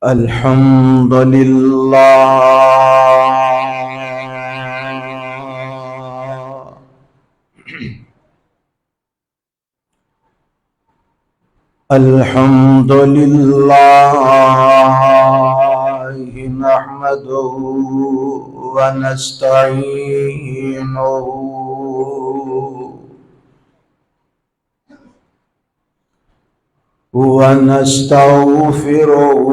الحمد لله الحمد لله نحمده ونستعينه ونستغفره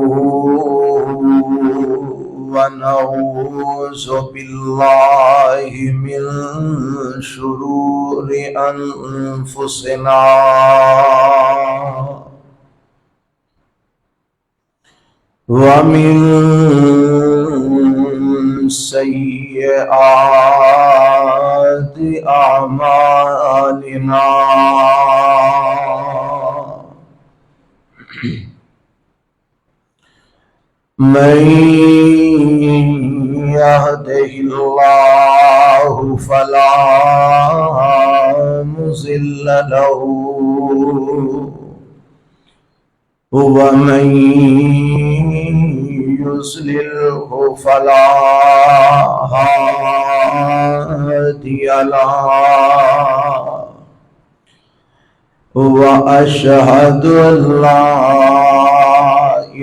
ونعوذ بالله من شرور أنفسنا ومن سيئات أعمالنا من يهده الله فلا مضل له ومن يضلله فلا هادي له وأشهد أن لا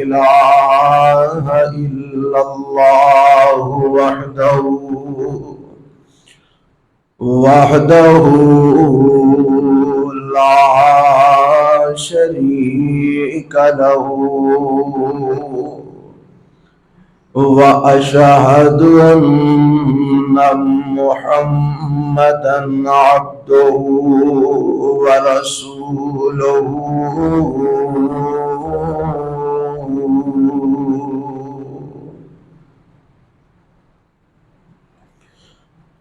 إله إلا الله وحده لا شريك له وأشهد أن محمدا عبده ورسوله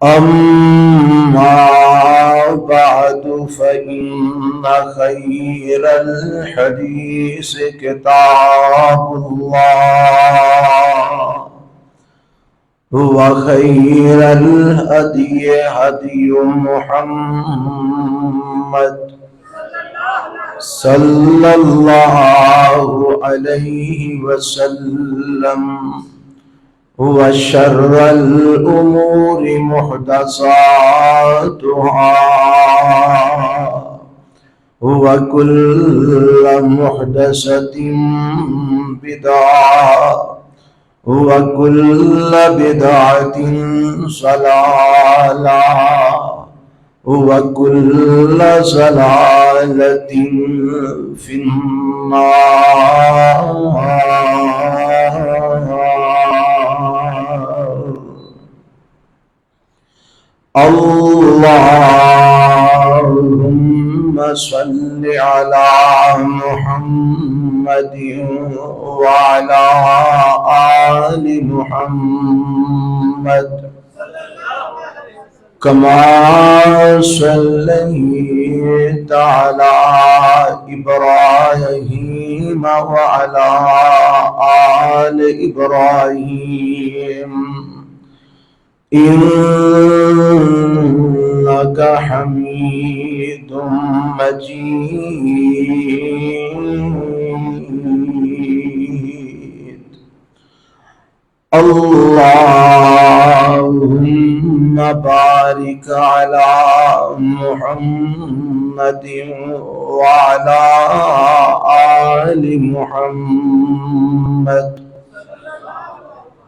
أما بعد فإن خير الحديث كتاب الله وخير الهدي هدي محمد صلى الله عليه وسلم وشر الأمور محدثاتها وكل محدثة بدعة وكل بدعة ضلالة وكل ضلالة في النار. اللهم صل على محمد وعلى آل محمد كما صليت على إبراهيم وعلى آل إبراهيم إنك حميد مجيد. اللهم بارك على محمد وعلى آل محمد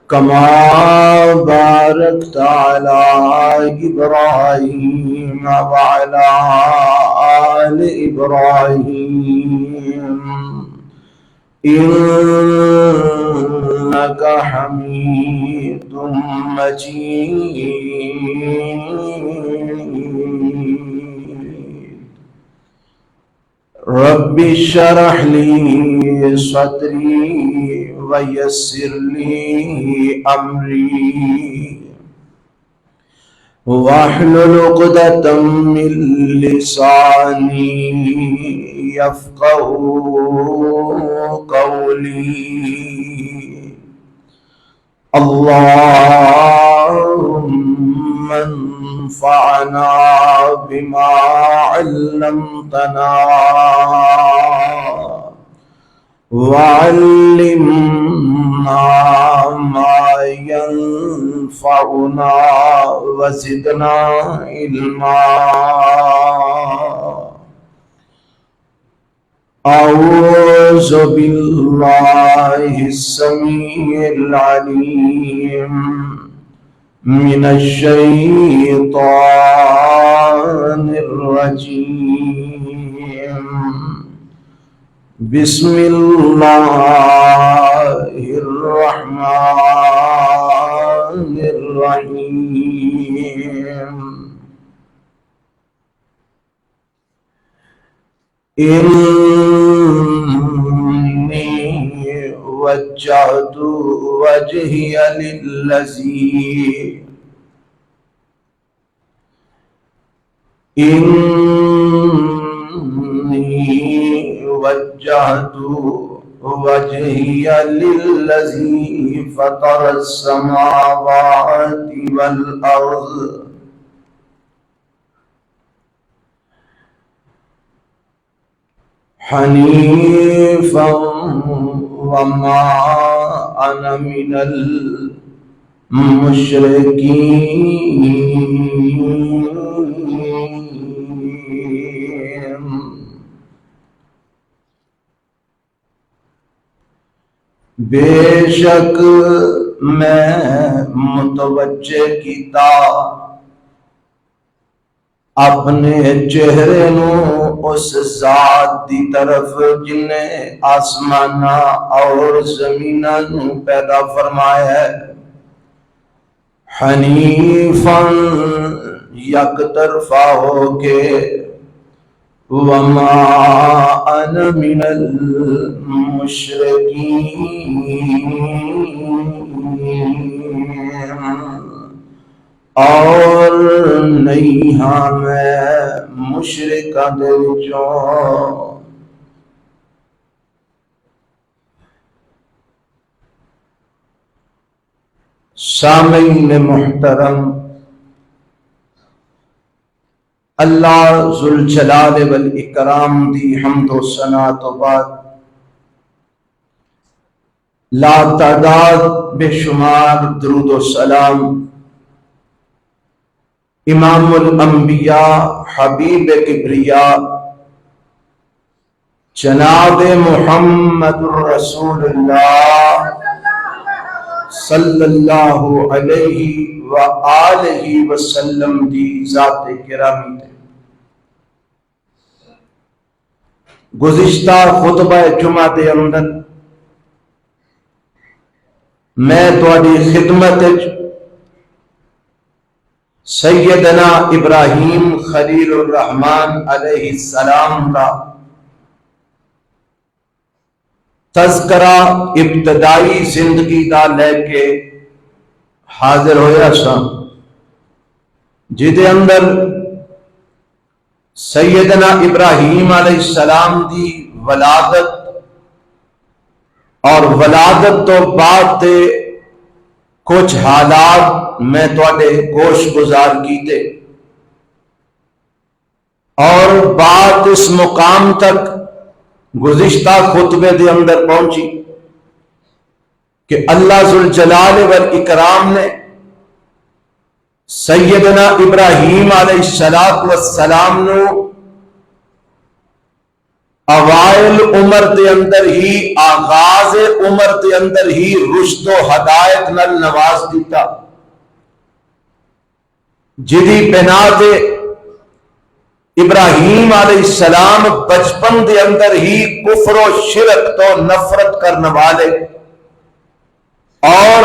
كما باركت على إبراهيم وعلى آل إبراهيم إنك حميد مجيد. رب اشرح لي صدري ويسر لي أمري واحلل عقدة من لساني يفقهوا قولي. اللهم انفعنا بما علمتنا وعلمنا ينفعنا وزدنا علما. أعوذ بالله السميع العليم من الشيطان الرجيم. بسم الله الرحمن الرحيم. إني وجهت وجهي للذي وجهت وجهي للذي فطر السماوات والأرض حنيفا وما أنا من المشركين. بے شک میں متوجہ کیتا اپنے چہرے نو اس ذات دی طرف جن نے آسمانہ اور زمینہ نو پیدا فرمایا ہے. حنیفاً یک طرفہ ہو کے وما انا من المشرکین، اور نہیں ہاں میں مشرکاں دے وچوں. سامعین محترم، اللہ ذوالجلال والاکرام دی حمد و ثنا تو بعد لا تعداد بے شمار درود و سلام امام الانبیاء حبیب کبریا جناب محمد الرسول اللہ صلی اللہ علیہ وآلہ وسلم دی ذات گرامی تے. گزشتہ خطبہ جمعہ دے اندر میں تواڈی خدمت سیدنا ابراہیم خلیل الرحمن علیہ السلام کا تذکرہ ابتدائی زندگی دا لے کے حاضر ہویا سا، جدے اندر سیدنا ابراہیم علیہ السلام دی ولادت اور ولادت تو بعد دے کچھ حالات میں تواڈے گوش گزار کیتے، اور بات اس مقام تک گزشتہ خطبے دے اندر پہنچی کہ اللہ ذوالجلال والاکرام نے سیدنا ابراہیم علیہ السلام نو اوائل عمر دے اندر ہی، آغاز عمر دے اندر ہی رشد و ہدایت نال نواز دیتا، جدی بنا دے ابراہیم علیہ السلام بچپن دے اندر ہی کفر و شرک تو نفرت کرنے والے، اور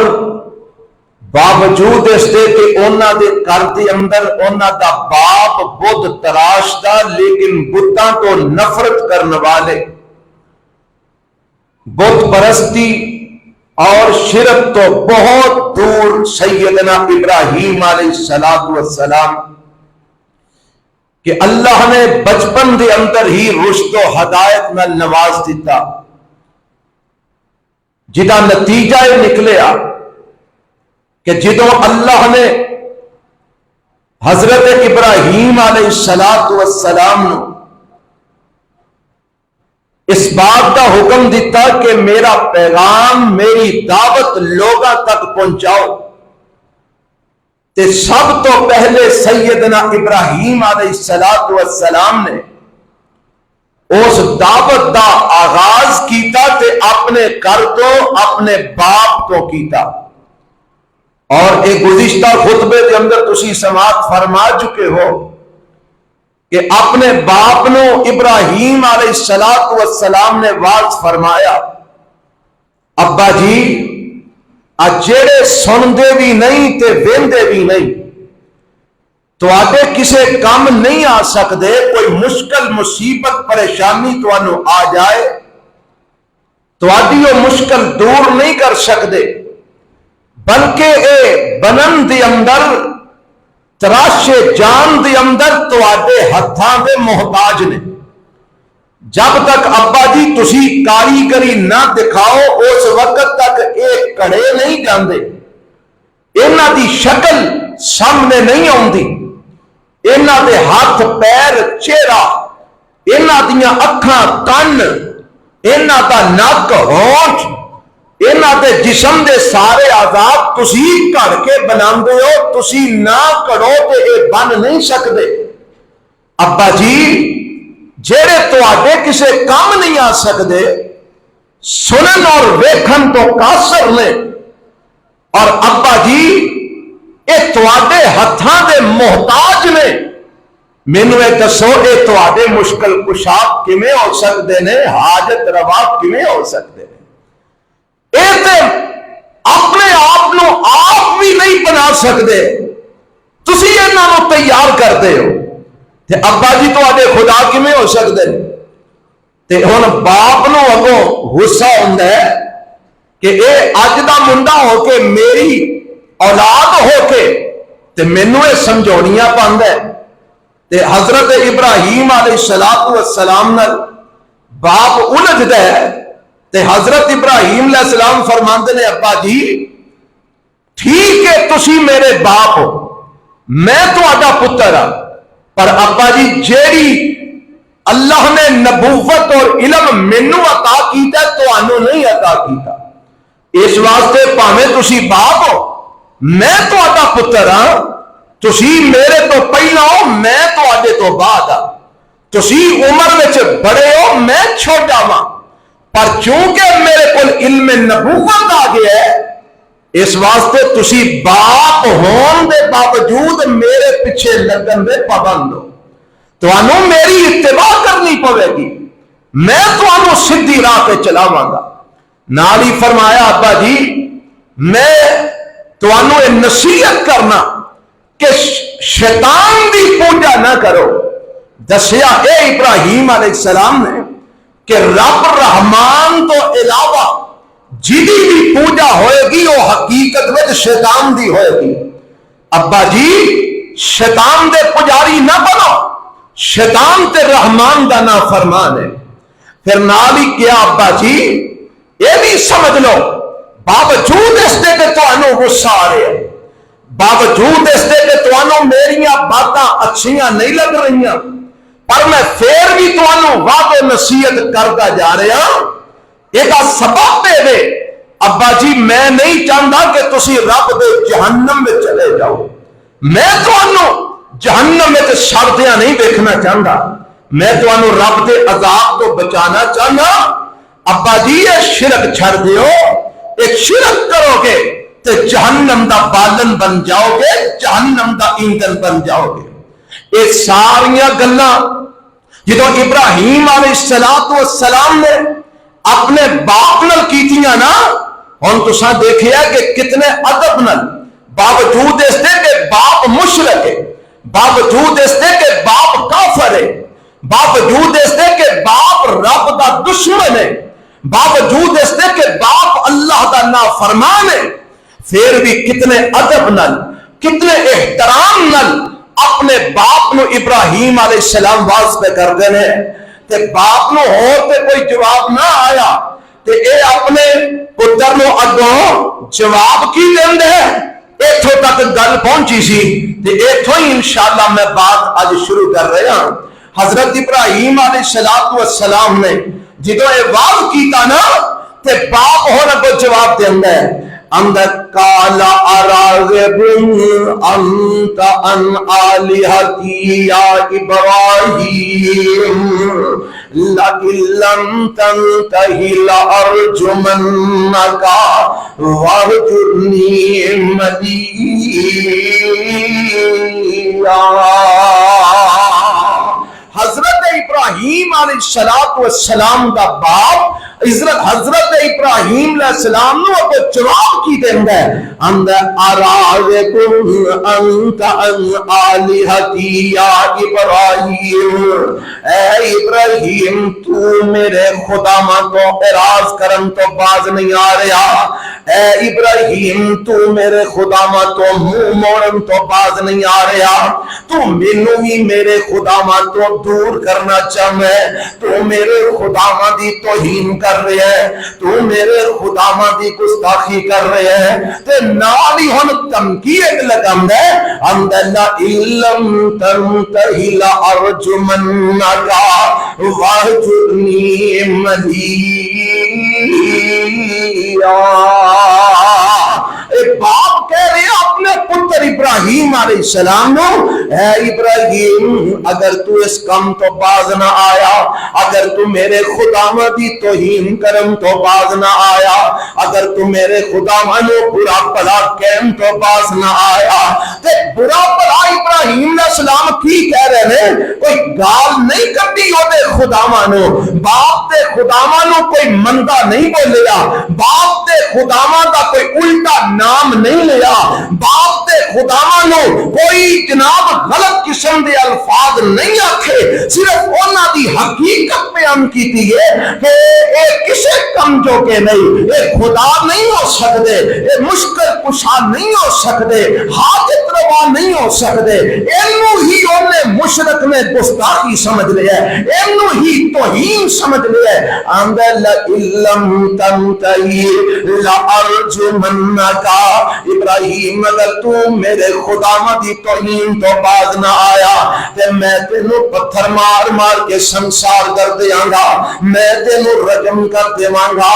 باوجود اس دے کہ اونا دے گھر دے اندر اونا دا باپ بت تراش دا، لیکن بتاں تو نفرت کرنے والے، بت پرستی اور شرک تو بہت دور سیدنا ابراہیم علیہ السلام کہ اللہ نے بچپن دے اندر ہی رشد و ہدایت نال نواز دیتا، جدا نتیجہ یہ نکلیا کہ جدوں اللہ نے حضرت ابراہیم علیہ السلام نو اس بات کا حکم دیتا کہ میرا پیغام، میری دعوت لوگاں تک پہنچاؤ، تے سب تو پہلے سیدنا ابراہیم علیہ السلام نے اس دعوت دا آغاز کیتا تے اپنے گھر تو اپنے باپ تو کیتا. اور ایک گزشتہ خطبے کے اندر تسی سماعت فرما چکے ہو کہ اپنے باپ نو ابراہیم علیہ السلام نے واضح فرمایا، ابا جی جڑے سندے بھی نہیں تے ویندے بھی نہیں، تو آدھے کسے کام نہیں آ سکتے، کوئی مشکل مصیبت پریشانی تو انو آ جائے تو آدھی وہ مشکل دور نہیں کر سکتے، بلکہ اے بنن دی اندر تراشے جان دی اندر تو آدھے ہتھاں دے محتاج نے. جب تک ابا جی تسی کاریگری نہ دکھاؤ اس وقت تک ایک کڑے نہیں جاندے، انہاں دی شکل سامنے نہیں آندی، انہاں دے ہاتھ پیر چہرہ، انہاں دیاں اکھاں کن، انہاں دا نک ہونٹ، انہاں دے جسم دے سارے آزاد تسی کر کے بناندے ہو، تسی نہ کرو تے اے بن نہیں سکتے. ابا جی جڑے تو آڈے کسے کام نہیں آ سکتے، سنن اور ویکھن تو قاصر نے، اور ابا جی اے تو آڈے ہتھاں دے محتاج نے. مینوں اے دسو اے تو آڈے مشکل کشا کیویں ہو سکتے نے، حاجت روا کیویں ہو سکتے نے؟ اے تے اپنے آپ نو آپ بھی نہیں بنا سکتے، تسی انہاں نو تیار کرتے ہو، تے ابا جی تو آدھے خدا کیویں ہو سکتے ہیں؟ تے ہن باپ نو اگوں غصہ ہوندا ہے کہ اے اج دا منڈا ہو کے میری اولاد ہو کے تے مینوں اے سمجھاونیاں پاندا ہے. تے حضرت ابراہیم علیہ السلام نال باپ الجھدا ہے تے حضرت ابراہیم علیہ السلام فرماندے نے، ابا جی ٹھیک ہے تسی میرے باپ ہو، میں تہاڈا پتر ہاں، پر ابا جی جیڑی اللہ نے نبوت اور علم مینوں عطا کیتا تانوں نہیں عطا کیتا، اس واسطے پاویں تسی باپ ہو، میں تہاڈا پتر ہاں، تسی میرے تو پہلا ہو، میں تہاڈے تو بعد ہاں، تسی عمر وچ بڑے ہو، میں چھوٹا ہاں، پر چونکہ میرے کول علم نبوت آ گیا ہے اس واسطے تسی باپ ہون دے باوجود میرے پیچھے لگن دے پابند ہو، تو انہوں میری اتباع کرنی پوے گی، میں تو انہوں سدھی راہ پہ چلاواں گا. نالی فرمایا ابا جی میں تو انہوں نصیحت کرنا کہ شیطان دی پوجا نہ کرو. دسیا اے ابراہیم علیہ السلام نے کہ رب رحمان تو علاوہ جدی بھی پوجا ہوئے گی وہ حقیقت میں شیطان دی ہوئے گی. ابا جی شیطان دے پجاری نہ بنو، شیطان تے رحمان دا نا فرمان ہے. پھر نال ہی کیا ابا جی یہ بھی سمجھ لو باوجود اس دے کہ تانوں غصہ آ رہے ہیں، باوجود اس دے کہ تانوں میریاں باتاں اچھیاں نہیں لگ رہی ہیں، پر میں پھر بھی تانوں وعدہ نصیحت کرتا جا رہا ہوں. ایک سبب دے دے ابا جی میں نہیں چاہتا کہ تسی رب دے جہنم میں چلے جاؤ، میں تانوں جہنم میں سڑدیاں نہیں دیکھنا چاہتا، میں تانوں رب دے عذاب تو بچانا چاہتا. ابا جی یہ شرک چھڑ دیو، ایک شرک کرو گے تو جہنم دا بالن بن جاؤ گے، جہنم دا ایندھن بن جاؤ گے. یہ ساریاں گلاں جدوں ابراہیم علیہ السلام نے اپنے باپ نال کیتیاں نا، ہن تساں دیکھیا کہ کتنے ادب نال، باوجود اس دے کہ باپ مشرک ہے، باوجود اس دے کہ باپ کافر ہے، باوجود اس دے کہ باپ رب دا دشمن ہے، باوجود اس دے کہ باپ اللہ دا نافرمان ہے، پھر بھی کتنے ادب نال، کتنے احترام نال اپنے باپ نو ابراہیم علیہ السلام واسطے کر دینے. تے باپ نو ہو تے کوئی جواب نہ آیا تے اے اپنے پتر نو اگوں جواب کی دیندے ایتھوں تک گل پہنچی سی. تے ایتھوں ہی انشاءاللہ میں بات آج شروع کر رہا ہوں. حضرت ابراہیم علیہ السلام نے جدوں اے واضح کیتا نا تے باپ ہن اگوں جواب دیندا ہے، اندر کالا اراغب انت ان آلہتی یا ابراہیم لئن لم تنتہ لأرجمنک واہجرنی ملیہ۔ حضرت ابراہیم علیہ السلام کا باپ حضرت ابراہیم علیہ السلام نو کو جواب کی دیندا ہے اندر اراغبم انت ان آلہتی یا ابراہیم، اے ابراہیم تو میرے خدا ماں تو اعراض کرن تو باز نہیں آ رہا، اے ابراہیم تو میرے خدا ماں تو منہ موڑن تو باز نہیں آ رہا، تو مینو ہی میرے خدا ماں تو دور کرنا چاہتا ہے، تو میرے خدا ماں دی توہین کر رہے ہیں، تو میرے خدا ماں دی گستاخی کر رہے ہیں، تے نال ہی ہن تمکین لگاندا ہے اندر لا علم تنتہی لأرجمنک واہجرنی ملیہ۔ ایک باپ کہہ رہے اپنے پتر ابراہیم علیہ السلام نو، اے ابراہیم اگر تو اس کم تو باز نہ آیا، اگر تو میرے خدا دی توہین کرم تو باز نہ آیا، اگر تو میرے خدا نو برا بھلا کہن تو باز نہ آیا، تے برا بھلا ابراہیم علیہ السلام کی کہہ رہے ہیں؟ کوئی گال نہیں کٹی ہو دے خدا نو، باپ تے خدا نو کوئی مندہ نہیں بولیا، باپ تے خدا دا کوئی الٹا نام نہیں لیا، باپ تے خدا نو کوئی جناب غلط قسم دے الفاظ نہیں آکھے، صرف اونا دی حقیقت بیان کیتی ہے کہ اے کسے کم جو کے نہیں، اے خدا نہیں ہو سکتے، اے مشکل کشا نہیں ہو سکتے، حاجت روا نہیں ہو سکتے، اینو ہی اونے مشرک نے گستاخی سمجھ لیا ہے، اینو ہی توہین سمجھ لیا ہے۔ اندر لَإِلَّمْ تَنْتَهِ لَأَرْجُمَنَّكَ، ابراہیم اگر تو میرے خدا دی توہین تو باز نہ آیا تے میں تینوں پتھر مار مار کے سنسار کر دیاں گا، میں تینوں رجم کر دیواں گا،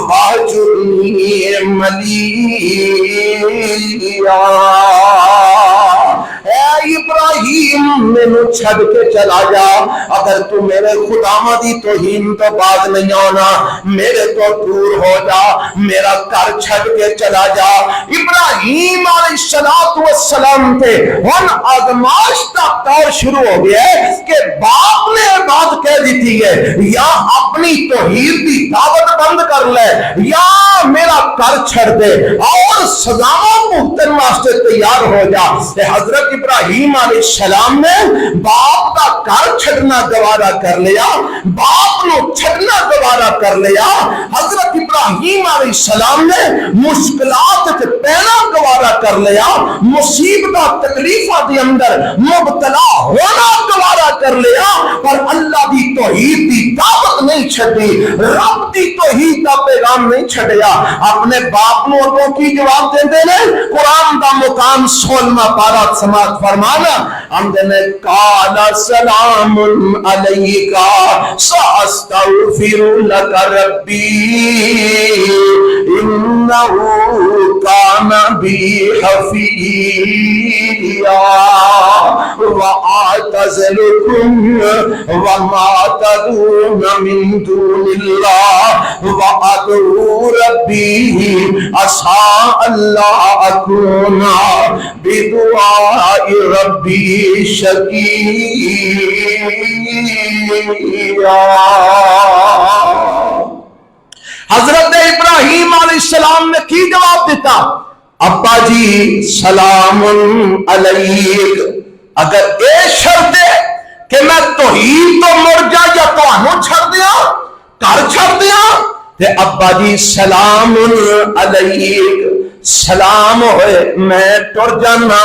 واہجرنی ملیہ۔ اے ابراہیم مینوں چھڑ کے چلا جا، اگر تو میرے خدا دی توہین تو باز نہیں آنا، میرے تو دور ہو جا، میرا گھر چھڑ کے چلا جا۔ ابراہیم علیہ السلام تھے ہن آزمائش کا دور شروع ہو گیا ہے کہ باپ نے بات کہہ دیتی ہے یا اپنی توحید کی دعوت بند کر لے یا میرا گھر چھڑ دے اور سزاواں بھگتن واسطے تیار ہو جا۔ حضرت ابراہیم علیہ السلام نے باپ کا گھر چھڑنا گوارا کر لیا، باپ نو چھڑنا گوارا کر لیا۔ حضرت ابراہیم علیہ السلام نے مشکلات تے پینا گوارا کر لیا، مصیبت تکلیفات دی اندر مبتلا ہونا گوارا کر لیا، پر اللہ دی توحید دی دعوت نہیں چھڈی، رب دی توحید دا پیغام نہیں چھڈیا۔ اپنے باپ نو اگوں کی جواب دیندے نے؟ قرآن دا مقام 16واں پارہ سماعت فرمانا اندر نے قال سلام علیک ساستغفر لک ربی انہ کان بی حفیظا واعتزلکم وما تدعون من دون اللہ وادعو ربی عسى اللہ اکون بدعاء ربی شقیا۔ حضرت ابراہیم علیہ السلام نے کی جواب دیتا؟ ابا جی سلام علیک، اگر اے شرط ہے کہ میں توحید تو مر جا یا تو چھڑ دیا، گھر چھڑ دیا، تے ابا جی سلام علیک، سلام ہوئے میں ٹر جانا،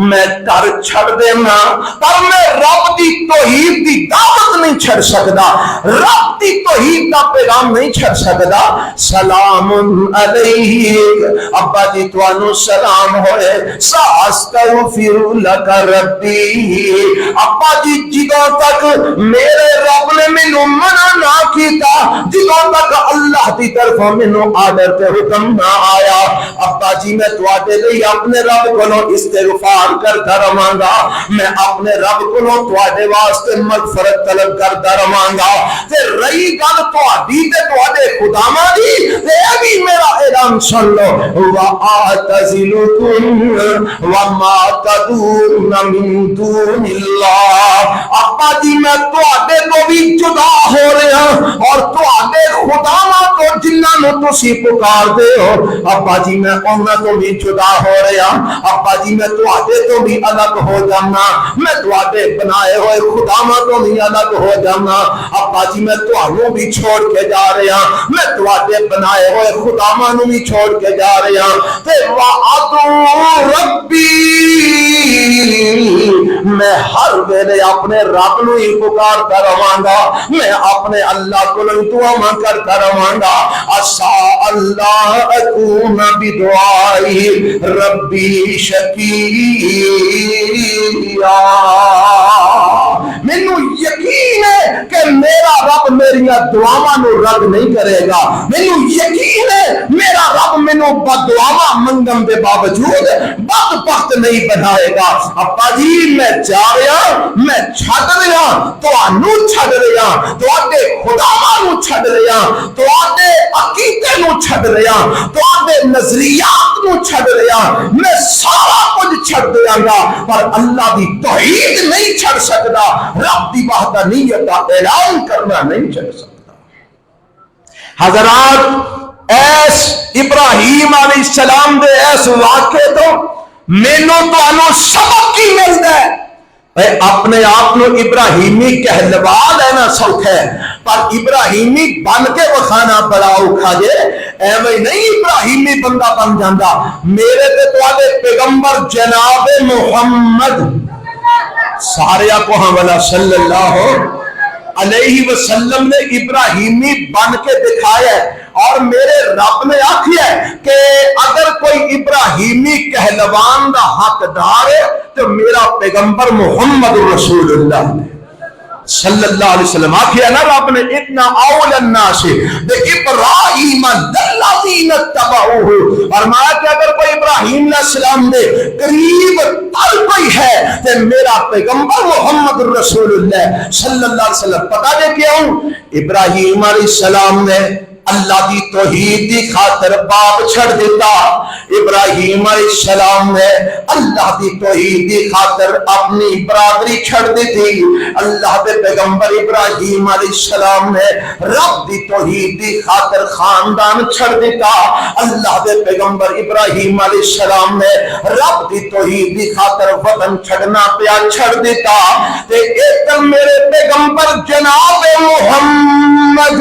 میں گھر چھڑ دینا، پر میں رب دی توحید دی دعوت نہیں چھڑ سکتا، رب دی توحید دا پیغام نہیں چھڑ سکتا۔ سلام علیک، ابا جی توانو سلام ہوئے، ساستغفر لک ربی، ابا جی جدوں تک میرے رب نے مینوں منع نہ کیتا، جدوں تک اللہ دی طرف مینوں آرڈر تے حکم نہ آیا، ابا جی میں تواڈے لئی اپنے رب کولوں استغفار کردا رہاں گا، میں اپنے رب کولوں تواڈے واسطے مغفرت طلب کردا رہاں گا۔ تے رہی گل تواڈی تے تواڈے خداواں دی، تے اے بھی میرا اعلان سن لو، وَأَعْتَزِلُكُمْ وَمَا تَدْعُونَ مِن دُونِ اللَّهِ۔ ابا جی میں تواڈے تو بھی جدا ہو رہا اور تواڈے خداواں تو جنہاں نوں تسی پکاردے ہو، ابا جی میں انہاں تو بھی جدا ہو رہا، ابا جی میں تواڈے تو بھی الگ ہو جانا، میں تواڈے بنائے ہوئے خداواں تو بھی الگ ہو جانا، ابا جی میں تانوں بھی چھوڑ کے جا رہا، میں تواڈے بنائے ہوئے خداواں نوں بھی چھوڑ کے جا رہا، تے وَأَدْعُو رَبِّي، میں ہر ویلے اپنے رب نوں ہی پکارتا رہاں گا، میں اپنے اللہ کو دعا کرتا رہاں گا۔ عسى اللہ اکون بدعائی ربی شقیا، مینوں یقین ہے کہ میرا رب میری دعاواں نوں رد نہیں کرے گا، مینوں یقین ہے میرا رب مینوں بدعاواں منگن دے باوجود بدبخت نہیں بنائے گا۔ ابا جی میں جا رہا، میں چھڈ رہا، تانوں چھڈ رہا، تواڈے خداواں نوں چھڈ رہا، تواڈے عقیدے نوں چھڈ رہا، تواڈے نظریات نوں چھڈ رہا، میں سارا کچھ چھڈ دیاں گا، پر اللہ دی توحید نہیں چھڈ سکدا، رب دی وحدانیت دا اعلان کرنا نہیں چھڈ سکدا۔ حضرات ایس ابراہیم علیہ السلام دے ایس واقعے تو مینوں تانوں سبق کی ملدا ہے۔ اپنے آپ کو ابراہیمی کہلوا لینا سوکھ ہے، پر ابراہیمی بن کے وکھانا بڑا اوکھا جے، ایویں نہیں ابراہیمی بندہ بن جاندا۔ میرے تے تواڈے پیغمبر جناب محمد سارے کو حوالہ صلی اللہ علیہ وسلم نے ابراہیمی بن کے دکھایا ہے، اور میرے رب نے آخیا ہے کہ اگر کوئی ابراہیمی کہلوان دا حقدار ہے تو میرا پیغمبر محمد رسول اللہ صلی اللہ علیہ وسلم آخیا نا رب نے، اتنا اول الناس ابراہیم الذین اتبعوہ، فرمایا کہ اگر کوئی ابراہیم علیہ السلام دے قریب تر کوئی ہے تو میرا پیغمبر محمد رسول اللہ صلی اللہ علیہ وسلم۔ پتہ دے کیوں؟ ابراہیم علیہ السلام نے اللہ دی توحید دی خاطر باپ چھڑ دیتا، ابراہیم علیہ السلام نے اللہ دی توحید دی خاطر اپنی برادری چھڑ دیتی، اللہ دے پیغمبر ابراہیم علیہ السلام نے رب دی توحید دی خاطر خاندان چھڑ دیتا، اللہ دے پیغمبر ابراہیم علیہ السلام نے رب دی توحید دی خاطر وطن چھڑنا پیا چھڑ دیتا، تے ایک میرے پیغمبر جناب محمد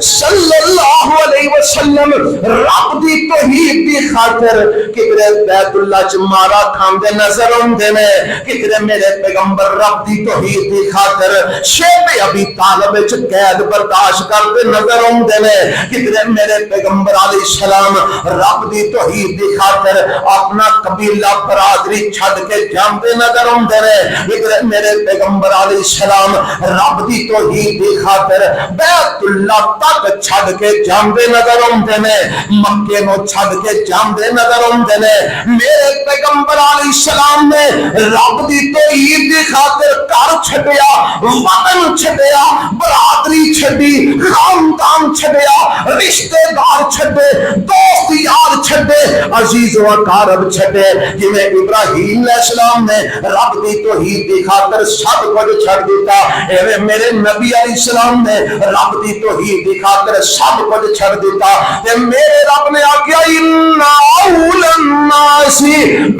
صلی اللہ علیہ وسلم رب دی توحید دی خاطر کدھرے بیت اللہ چ مارا کھاندے نظر آندے نے، کدھرے میرے پیغمبر رب دی توحید دی خاطر شیب ابی طالب چ قید برداشت کرتے نظر آندے نے، کدھرے میرے پیغمبر علیہ السلام رب دی توحید دی خاطر اپنا قبیلہ برادری چھڈ کے جاندے نظر آندے نے، کدھرے میرے پیغمبر علیہ السلام رب دی توحید دی خاطر بیت اللہ تک چھڈ کے جاندے نظر آندے نے، مکے نو چھڈ کے جاندے نظر آندے نے۔ میرے پیغمبر علیہ السلام نے رب دی توحید دی خاطر گھر چھڈیا، وطن چھڈیا، برادری چھڈی، خاندان چھڈیا، رشتے دار چھڈے، دوست یار چھڈے، عزیز و اقارب چھڈے، جویں ابراہیم علیہ السلام نے رب دی توحید دی خاطر سب کچھ چھڈ دیتا، ایویں میرے نبی علیہ السلام نے رب دی توحید دی خاطر سب کچھ چھڑ دیتا، تے میرے رب نے آکھیا ان اول الناس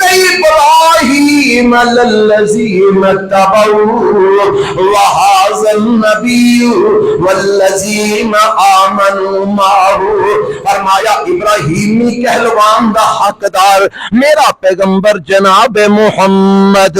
بابراہیم للذین اتبعوا وهذا النبی والذین آمنوا معه، فرمایا ابراہیمی کہلوان دا حقدار میرا پیغمبر جناب محمد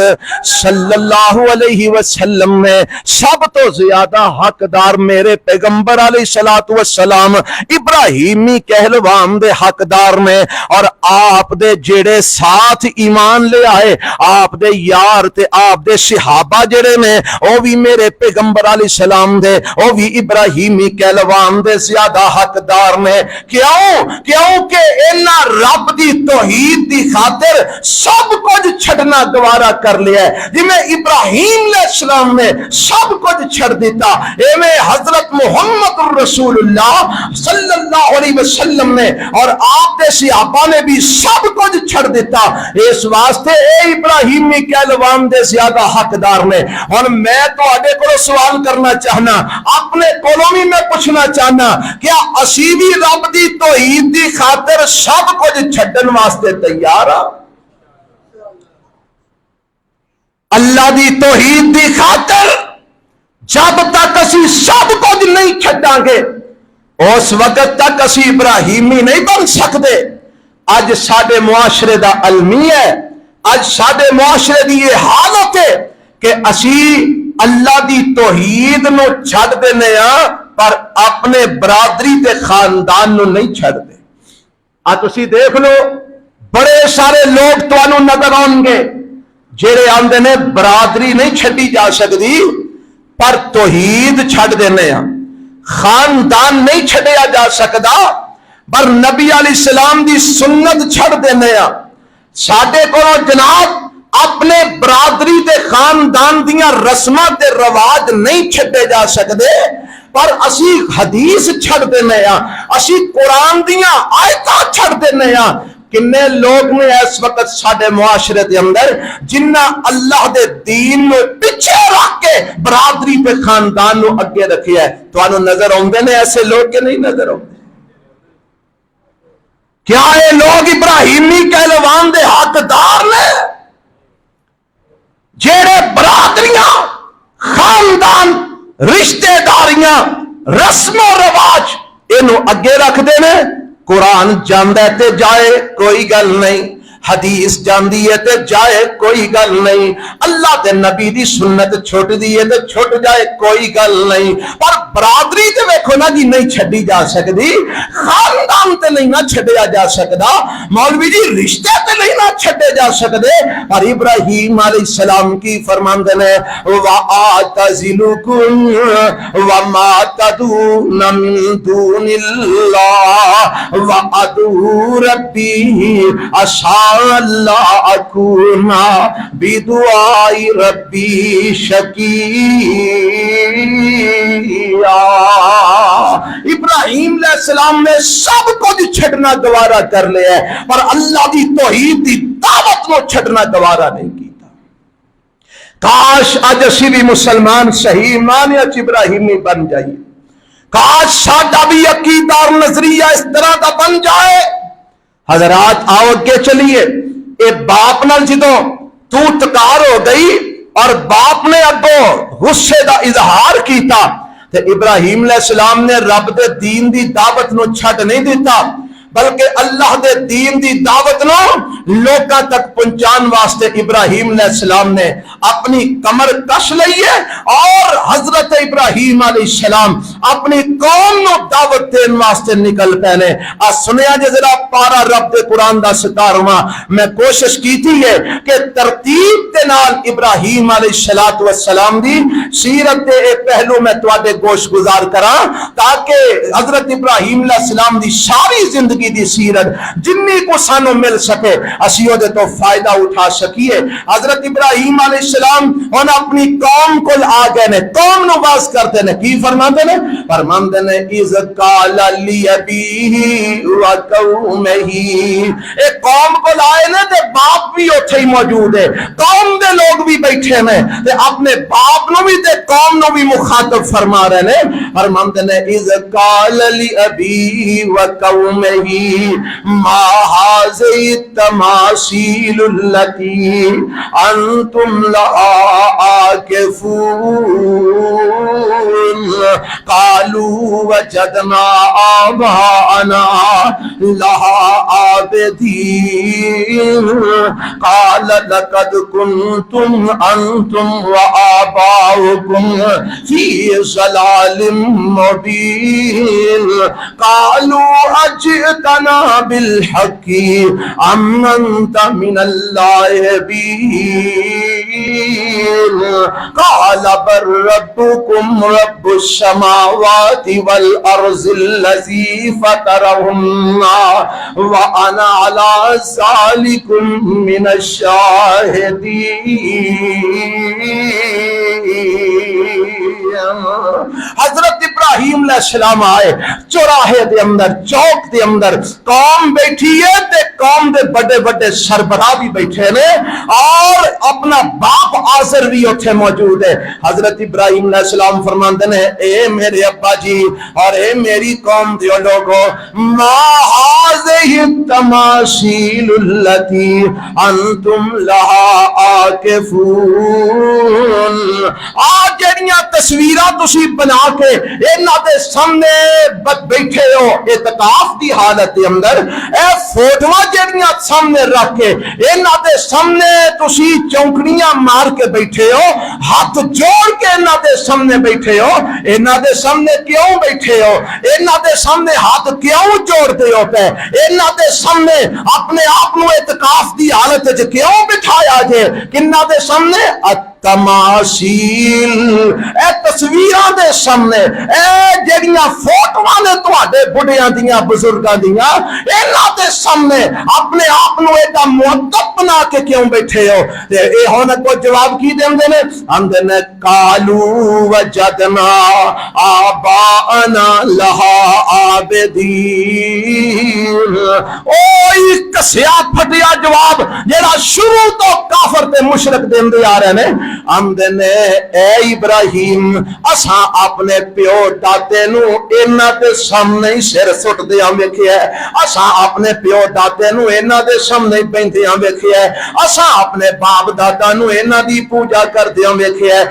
صلی اللہ علیہ وسلم نے، سب تو زیادہ حقدار میرے پیغمبر علیہ السلام ابراہیمی کہلوان دے حقدار نے، اور آپ دے جڑے ساتھ ایمان لے آئے، آپ دے یار تے آپ دے صحابہ جڑے نے او بھی میرے پیغمبر علیہ السلام دے او بھی ابراہیمی کہلوان دے زیادہ حقدار نے۔ کیوں کہ انہاں رب دی توحید دی خاطر سب کچھ چھڑنا گوارا کر لیا ہے. جی میں ابراہیم علیہ السلام نے سب کچھ چھڑ دیتا، ایویں حضرت محمد رسول اللہ صلی اللہ علیہ وسلم نے اور آپ دے صحابہ نے بھی سب کچھ چھڑ دیتا. اس واسطے اے ابراہیمی کہلوان دے زیادہ حقدار نے. اور میں تو اڈے کو سوال کرنا چاہنا، اپنے کولوں بھی میں پوچھنا چاہنا، کیا اسی بھی رب دی توحید دی خاطر سب کچھ چھڈن واسطے تیار ہاں؟ اللہ دی توحید دی خاطر جب تک اسی سب کچھ نہیں چھڈاں گے اس وقت تک اسی ابراہیمی نہیں بن سکتے. اج ساڈے معاشرے دا المی ہے، اج ساڈے معاشرے دی یہ حالت ہے کہ اسی اللہ دی توحید نو چھڈ دینے ہاں پر اپنے برادری تے خاندان نو نہیں چھڈ دے. تسی دیکھ لو بڑے سارے لوگ تانوں نظر آؤں گے جڑے آندے نے برادری نہیں چھڈی جا سکتی پر توحید چھڈ دینے ہاں، خاندان نہیں چھڈیا جا سکتا پر نبی علیہ السلام دی سنت چھڑ دینے ہاں. ساڈے کو جناب اپنے برادری دے خاندان دیاں رسماں تے رواج نہیں چھڈے جا سکتے پر اسی حدیث چھڑ دینے ہاں، اسی قرآن دیاں آیتاں چھڑ دینے ہاں. کنے لوگ نے اس وقت ساڈے معاشرے دے اندر جنہ اللہ دے دین نو پیچھے رکھ کے برادری تے خاندان نو اگے رکھیا ہے. تانوں نظر آوندے نے ایسے لوگ کہ نہیں نظر آوندے؟ کیا یہ لوگ ابراہیمی کہلوان دے حقدار نے جیڑے برادریاں خاندان رشتہ داریاں رسم و رواج اینو اگے رکھ دے نے؟ قرآن جاندے تے جائے کوئی گل نہیں، حدیث جاندی ہے تے جائے کوئی گل نہیں، اللہ تے نبی دی سنت چھوٹ دی ہے تے چھوٹ جائے کوئی گل نہیں. پر برادری تے ویکھو نا جی نہیں چھڈی جا سکتی، خاندان تے نہیں نہ چھڈیا جا سکتا، مولوی جی رشتے تے نہیں نہ چھڈے جا سکتے. پر ابراہیم علیہ السلام کی فرماندے نے وَآتَزِلُكُمْ وَمَا تَدُونَ مِن دُونِ اللَّهِ وَأَدْعُو رَبِّي عَسَىٰ اللہ اکونا بدعائی ربی شقیہ. ابراہیم علیہ السلام نے سب کچھ چھڑنا گوارا کر لیا ہے پر اللہ دی توحید دی دعوت کو چھڑنا گوارا نہیں کیتا. کاش اج اسی بھی مسلمان صحیح ایمان ابراہیمی بن جائیے، کاش ساڈا بھی عقیدہ اور نظریہ اس طرح کا بن جائے. حضرات آؤ اگے چلیے. اے باپ نال جدوں تو تکار ہو گئی اور باپ نے اگوں غصے دا اظہار کیتا تے ابراہیم علیہ السلام نے رب دے دین دی دعوت نو چھڈ نہیں دیتا بلکہ اللہ دے دین دی دعوت نو لوکاں تک پہنچان واسطے ابراہیم علیہ السلام نے اپنی کمر کش لئی ہے اور حضرت ابراہیم علیہ السلام اپنی قوم نو دعوت دین واسطے نکل پے نے. سنیا جے ذرا پارا رب دے قرآن دا 17واں میں کوشش کیتی ہے کہ ترتیب دے نال ابراہیم علیہ السلام دی سیرت دے ایک پہلو میں تواڈے گوش گزار کراں تاکہ حضرت ابراہیم علیہ السلام دی ساری زندگی دی سیرت جنی کو سانو مل سکے اسی او دے تو فائدہ اٹھا سکیے. حضرت ابراہیم علیہ السلام ان اپنی قوم کو آ گئے نے، قوم نو باز کرتے نے. کی فرماندے نے؟ فرماندے نے اذ قال لابیہ وقومہ. اے قوم کو آئے نے تے باپ بھی اوتھے ہی موجود ہے، قوم دے لوگ بھی بیٹھے نے تے اپنے باپ نو بھی تے قوم نو بھی مخاطب فرما رہے نے. فرماندے نے اذ قال لابیہ وقومہ ما هذه التماثيل التي انتم لها عاكفون قالوا وجدنا آباءنا لها عابدين. قال لقد كنتم انتم وآباؤكم في ضلال مبين قالوا اجئتنا بالحق ام انت من اللاعبين قال بل ربكم رب السماوات والارض الذي فطرهن وانا على ذلك من الشاہدین۔ حضرت ابراہیم علیہ السلام آئے چوراہے دے اندر، چوک دے اندر، قوم بیٹھی ہے تے قوم دے بڑے بڑے سربراہ بھی بیٹھے نے اور اپنا باپ آزر بھی اتھے موجود ہے۔ حضرت ابراہیم علیہ السلام فرماندے نے اے میرے ابا جی اور اے میری قوم دیو لوگو، ما هذه التماثيل التي انتم لها عاکفون، آج جڑیاں تصویراں تسی بنا کے انہاں دے سامنے بیٹھے ہو اعتکاف دی حالت دے اندر، اے فوٹواں جڑیاں سامنے رکھ کے انہاں دے سامنے تسی چونکڑیاں مار کے بیٹھے ہو، ہاتھ جوڑ کے انہاں دے سامنے بیٹھے ہو، انہاں دے سامنے کیوں بیٹھے ہو؟ انہاں دے سامنے ہاتھ کیوں جوڑ دے ہو پہ؟ انہاں دے سامنے اپنے آپ نو اعتکاف دی حالت وچ کیوں بٹھایا جے؟ کنہاں دے سامنے؟ تماثیل، اے تصویراں دے سامنے، اے جڑیاں فوٹواں نے تواڈے بڑھیاں دیاں بزرگاں دیاں، انہاں دے سامنے اپنے آپ نو ایڈا مؤدب بنا کے کیوں بیٹھے ہو؟ تے اے ہن کو جواب کی دیندے نے؟ آندے نے قالو وجدنا آباءنا لہا عابدین۔ او کسیا پھٹیا جواب جڑا شروع تو کافر تے مشرک دیندے آ رہے نے۔ آندے نے اے ابراہیم اساں اپنے پیو دادے نو انہاں دے سامنے ہی سر سٹ دیاں ویکھیا ہے، اساں اپنے پیو دادے نو انہاں دے سامنے ہی بیندیاں ویکھیا ہے، اساں اپنے باپ دادا نو انہاں دی پوجا کردیاں ویکھیا ہے،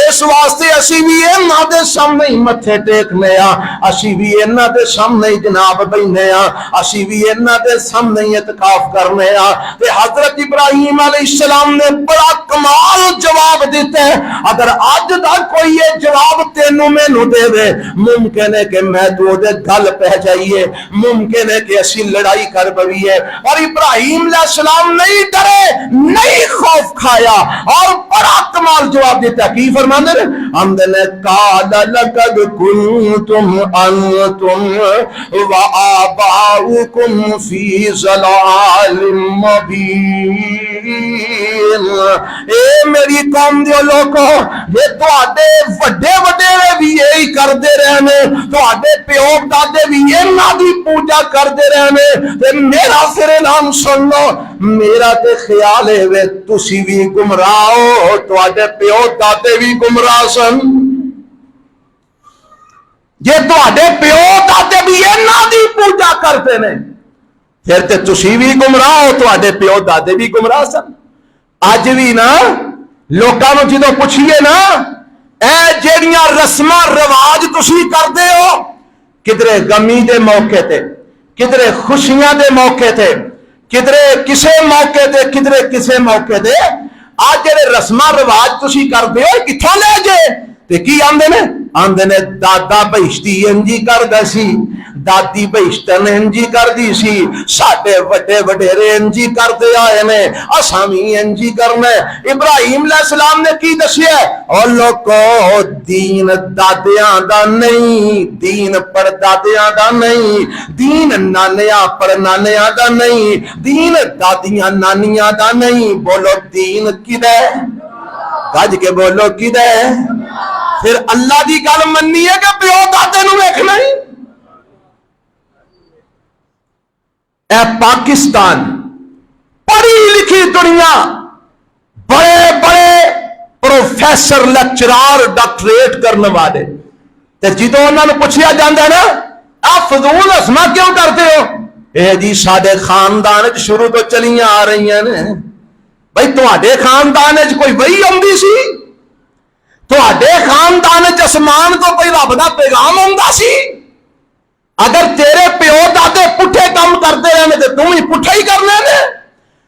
اس واسطے اسی بھی انہاں دے سامنے ہی متھے ٹیکنے آ، اسی بھی انہاں دے سامنے ہی جناب بیٹھنے آ، اسی بھی انہاں دے سامنے ہی اعتکاف کرنے آ۔ تے حضرت ابراہیم علیہ السلام نے بڑا کمال جواب دیتے ہیں۔ اگر آج تک کوئی یہ جواب تینوں میں نو دے دے، ممکن ہے کہ میں تو دے گل پہ جائیے، ممکن ہے کہ اسی لڑائی کر بویے، اور ابراہیم علیہ السلام نہیں ڈرے، نہیں خوف کھایا اور بڑا کمال جواب دیتا ہے۔ کی فرماندے نے؟ حمد نے قال لقد کنتم انتم وآباؤکم فی ضلال مبین۔ اے میری قوم دیو لوگو، یہ تواڈے وڈے وڈیرے بھی یہی کردے رہنے، تواڈے پیو دادے بھی انہاں دی پوجا کردے رہنے، تے میرا پھر اعلان سن لو، میرا تے خیال ہے وے تسی بھی گمراہ ہو، تواڈے پیو دادے بھی گمراہ سن، جے تواڈے پیو دادے بھی انہاں دی پوجا کرتے نے پھر تے تسی بھی گمراہ ہو، تواڈے پیو دادے بھی گمراہ سن۔ اج بھی نا لوکاں نوں جدوں پوچھیے نا اے جیڑیاں رسماں رواج تسی کردے ہو، کدرے غمی دے موقع تے، کدرے خوشیاں دے موقع تے، کدرے کسے موقع تے، کدرے کسے موقع تے، آج جڑے رسماں رواج تسی کردے ہو کتھوں لے جے؟ تے کی آندے نے؟ آندے نے دادا بہشتی انجی کردا سی، دادی بہشتن انجی کردی سی، ساڈے وڈے وڈیرے انجی کردے آئے نے، اساں وی انجی کرنا ہے۔ ابراہیم علیہ السلام نے کی دسیا؟ او لوکو دین دادیاں دا نہیں، دین پردادیاں دا نہیں، دین نانیاں پرنانیاں دا نہیں، دین دادیاں نانیاں دا نہیں، بولو دین کدا ہے؟ گج کے بولو کدا ہے؟ پھر اللہ دی گل مننی ہے کہ پیو دادے نو ویکھنا ہی؟ اے پاکستان پڑھی لکھی دنیا، بڑے بڑے پروفیسر لیکچرار ڈاکٹریٹ کرنے والے، تے جدوں انہاں نوں پوچھیا جاندا ہے نا آپ فضول اسما کیوں کرتے ہو؟ اے جی ساڈے خاندان وچ شروع تو چلیاں آ رہی ہیں نے۔ بھائی تواڈے خاندان وچ کوئی وحی آندی سی؟ تواڈے خاندان وچ اسمان تو کوئی رب دا پیغام آندا سی؟ اگر تیرے پیو دادے پٹھے کام کرتے رہنے تے تم ہی پٹھا ہی کرنے نے۔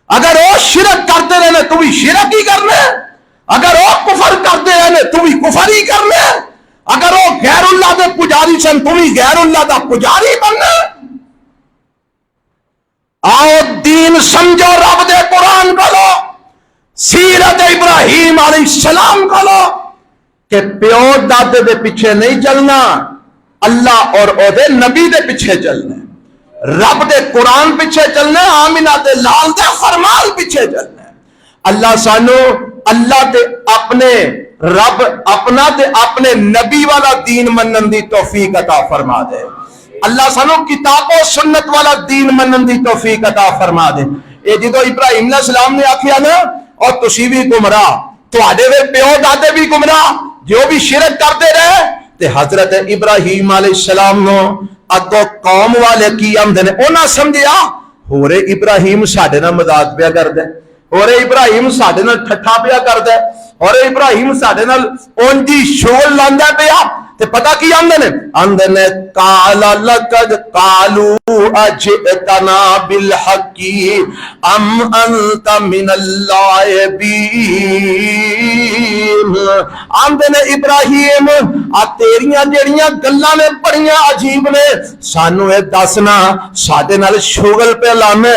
اگر وہ شرک کرتے رہنے تو بھی شرک ہی کرنا ہے، اگر وہ کفر کرتے رہنے تو بھی کفر ہی کرنا ہے، اگر وہ غیر اللہ دے پجاری سن تو بھی غیر اللہ دا پجاری بننا ہے۔ آؤ دین سمجھو رب دے قرآن کو لو، سیرت ابراہیم علیہ السلام کو لو کہ پیو دادے دے پیچھے نہیں چلنا، اللہ اور او دے نبی دے پیچھے چلنا ہے، رب دے قرآن پیچھے چلنا ہے، آمینہ دے لال دے فرمان پیچھے چلنا ہے۔ اللہ سانو اللہ تے اپنے رب اپنا تے اپنے نبی والا دین منن دی توفیق عطا فرما دے۔ اللہ سانو کتاب و سنت والا دین منن دی توفیق عطا فرما دے۔ اے جدو ابراہیم علیہ السلام نے آکھیا نا اور تسی بھی گمراہ، تواڈے وے پیو دادے بھی گمراہ، جو بھی شرک کرتے رہے، تے حضرت ابراہیم علیہ السلام نو اگو قوم والے کی آمدے نے انہاں سمجھیا ہو رے ابراہیم ساڈے نال مذاق پیا کردا ہے، ہو رے ابراہیم ساڈے نال ٹھٹھا پیا کردا ہے، ہو رے ابراہیم ساڈے نال اونجی شغل لاندا پیا۔ تے پتہ کی آمدے نے قالا لقد قالوا اجئتنا بالحق ام انت من اللاعبین، آمدے نے ابراہیم آ تیریاں جڑیاں گلاں نے بڑیاں عجیب نے، سانو اے دسنا ساڈے نال شغل پہ لانا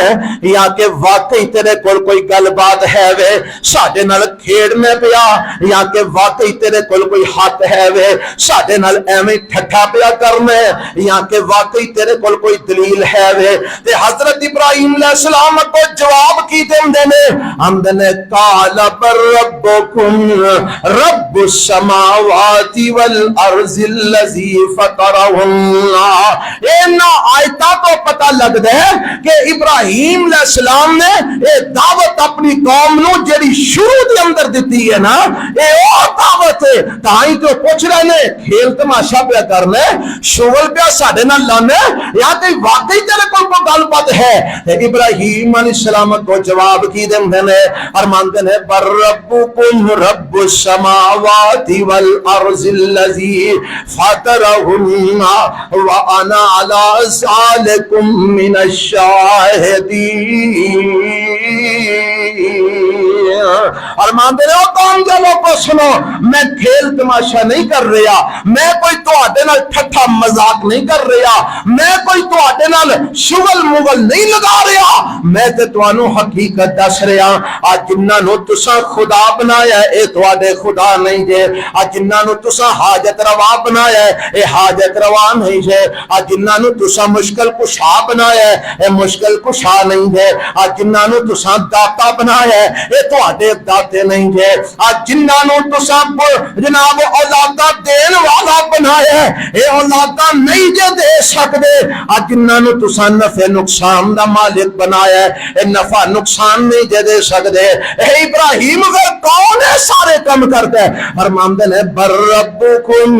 یا کہ واقعی تیرے کول کوئی گل بات ہے وے، ساڈے نال کھیڑنے پیا یا کہ واقعی تیرے کول کوئی حق ہے وے، ساڈے نال ایویں ٹھٹھا پیا کرنا یا کہ واقعی تیرے کول کوئی دلیل ہے وے۔ تے حضرت ابراہیم علیہ السلام کو جواب کی دیندے نے، آمدے نے قال بر ربکم رب السماوات والارض الذی فطرہن۔ اینا آیتاں تو پتہ لگدا ہے کہ ابراہیم علیہ السلام نے اے دعوت اپنی قوم نو جڑی شروع دے اندر دتی ہے نا، اے او دعوت ہے، تاں تو پوچھ رہے نے کھیل تماشا پیا کرنا شغل پیا ساڈے نال لانا یا تے واقعی تیرے کول کوئی گل بات ہے۔ ابراہیم علیہ السلام کو جواب کی دیندے نے، فرماندے نے بر ربکم رب السماوات والارض الذی فطرہن وانا علی ذالکم من الشاہدین۔ فرماندے نے او قوم دے لوگو سنو، میں کھیل تماشا نہیں کر رہا، میں کوئی تواڈے نال ٹھٹھا مذاق نہیں کر رہا، میں کوئی تواڈے نال شغل مغل نہیں لگا رہا، میں تے تانوں حقیقت دس رہا۔ آج جنہاں نو تساں خدا بنایا ہے اے تواڈے خدا نہیں جے، آج جنہاں نو تساں حاجت روا بنایا ہے اے حاجت روا نہیں جے، آج جنہاں نو تساں مشکل کشا بنایا ہے اے مشکل کشا نہیں جے، آج جنہاں نو تساں داتا بنایا ہے اے تواڈے داتے نہیں جے، آج جنہاں نو تساں جناب اولاداں دین والا بنایا ہے اے اولاداں نہیں جے دے سکدے، آج جنہاں نو تساں نفع نقصان دا مالک بنایا ہے اے نفع نقصان نہیں جے دے سکدے۔ اے ابراہیم پھر کون ہے سارے کم کرتا ہے؟ فرماندے نے بر ربکم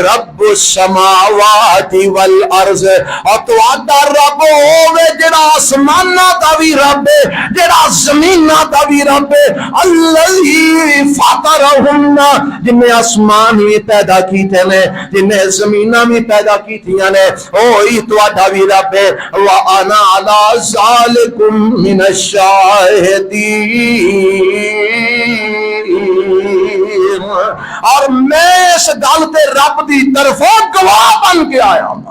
رب السماوات والارض، اور تواڈا رب ہوے جڑا آسماناں دا وی رب ہے جڑا زمیناں دا وی رب ہے، الذی فطرہن، جن نے آسمان بھی پیدا کیتے نے جن نے زمیناں بھی پیدا کیتیاں نے، اوہی تواڈا وی رب ہے۔ وانا علی ذالکم من الشاہدین، اور میں اس گل تے رب دی طرفوں گواہ بن کے آیا ہوں،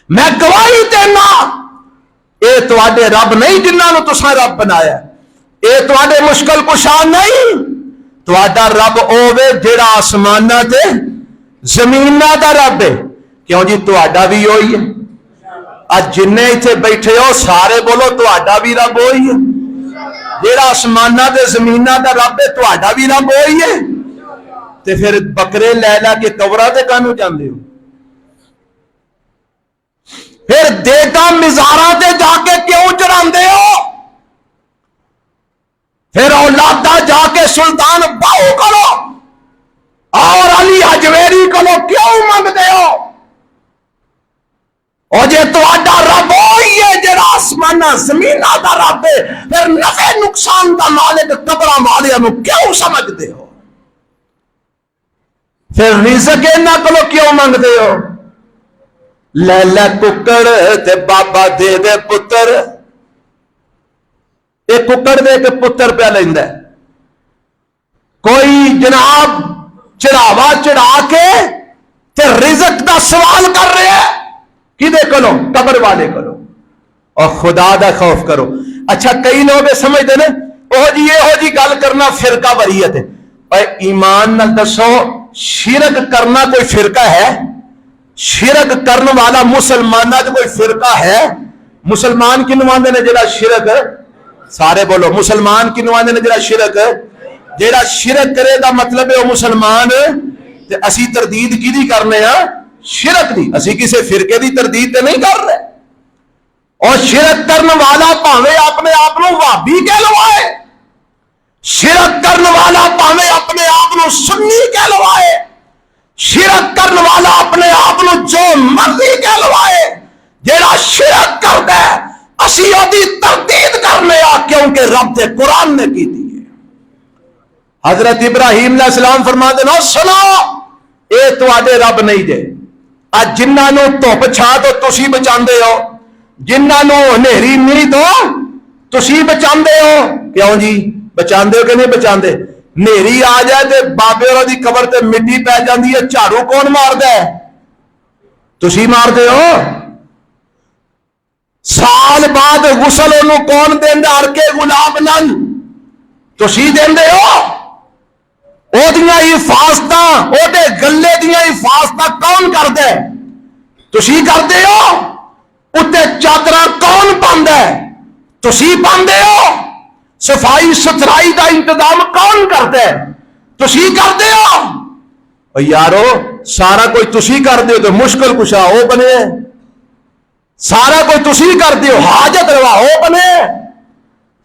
میں گواہی دینا اے تواڈے رب نہیں جنہاں نو تساں رب بنایا، اے تواڈے مشکل کشا نہیں، تواڈا رب اوے جڑا آسماناں تے زمیناں دا رب ہے۔ کیوں جی تواڈا بھی ہوئی ہے، اج جنے ایتھے بیٹھے ہو سارے بولو تواڈا بھی رب ہوئی ہے، جڑا آسماناں تے زمیناں دا رب ہے تواڈا بھی رب ہوئی ہے، تے پھر بکرے لے لا کے قبراں تے کانوں جاندے ہو، پھر دیگاں مزاراں تے جا کے کیوں چڑھاندے ہو، پھر اولادہ جا کے سلطان باہو کرو اور علی حجویری کرو کیوں منگتے ہو؟ اور جے تواڈا رب ہوئی ہے جڑا آسماناں زمیناں دا رب ہے، پھر نفع نقصان دا مالک قبراں والیاں نو کیوں سمجھتے ہو؟ پھر رزق انہاں کولوں کیوں منگتے ہو؟ لے لے ککڑ تے بابا دے دے پتر، ایک ککڑ دے کے پتر پہ لیندہ ہے، کوئی جناب چڑھاوا چڑھا کے تے رزق دا سوال کر رہے ہیں، کدے کلو؟ قبر والے کلو، اور خدا دا خوف کرو۔ اچھا کئی لوگ سمجھتے ہیں یہ جی گل کرنا فرقہ وریت ہے، اور ایمان نہ دسو شرک کرنا کوئی فرقہ ہے؟ شرک کرنے والا مسلمانہ جو کوئی فرقہ ہے؟ مسلمان کی نمائندے نے جڑا شرک، سارے بولو مسلمان کی نمائندے نے جڑا شرک کرے دا مطلب ہے وہ مسلمان، تے اسی تردید کی دی کرنے ہیں؟ شرک دی، اسی کسی فرقے دی تردید تے نہیں کر رہے۔ اور شرک کرنے والا پاوے اپنے آپ نو وہابی کہہ لوائے، شرک کرنے والا پاوے اپنے آپ نو سنی کہہ لوائے، شرک کرنے والا اپنے آپ نو جو مرضی کہہ لوائے، جیڑا شرک کر دے اسی دی تردید کرنے آ، کیونکہ رب دے قرآن نے کی دی ہے۔ حضرت ابراہیم علیہ السلام فرماتے ہیں سنو اے تو آدھے رب نہیں دے، آج جنہاں نو دھوپ چھا تو تسی بچاندے ہو، جنہاں نو ہنیری نہیں تو تسی بچاندے ہو، کیوں جی بچاندے ہو کہ نہیں بچاندے؟ نیری آ جائے تے بابے اور دی قبر تے مٹی پہ جاندی ہے، جھاڑو کون مار دے؟ تسی مار دے ہو۔ سال بعد غسل انہوں کون دیندے؟ ہر کے گلاب نل تسی دیندے ہو۔ او دیاں حفاظتاں، او دے گلے دیاں حفاظتاں کون کر دے؟ تسی کر دے ہو۔ اتے چادرہ کون پاندے؟ تسی پاندے ہو۔ صفائی ستھرائی دا انتظام کون کرتے؟ تسی کرتے ہو۔ اور یارو سارا کوئی تسی کر دے ہو تو مشکل کشا ہو بنے، سارا کوئی تسی کر دے ہو حاجت روا ہو بنے،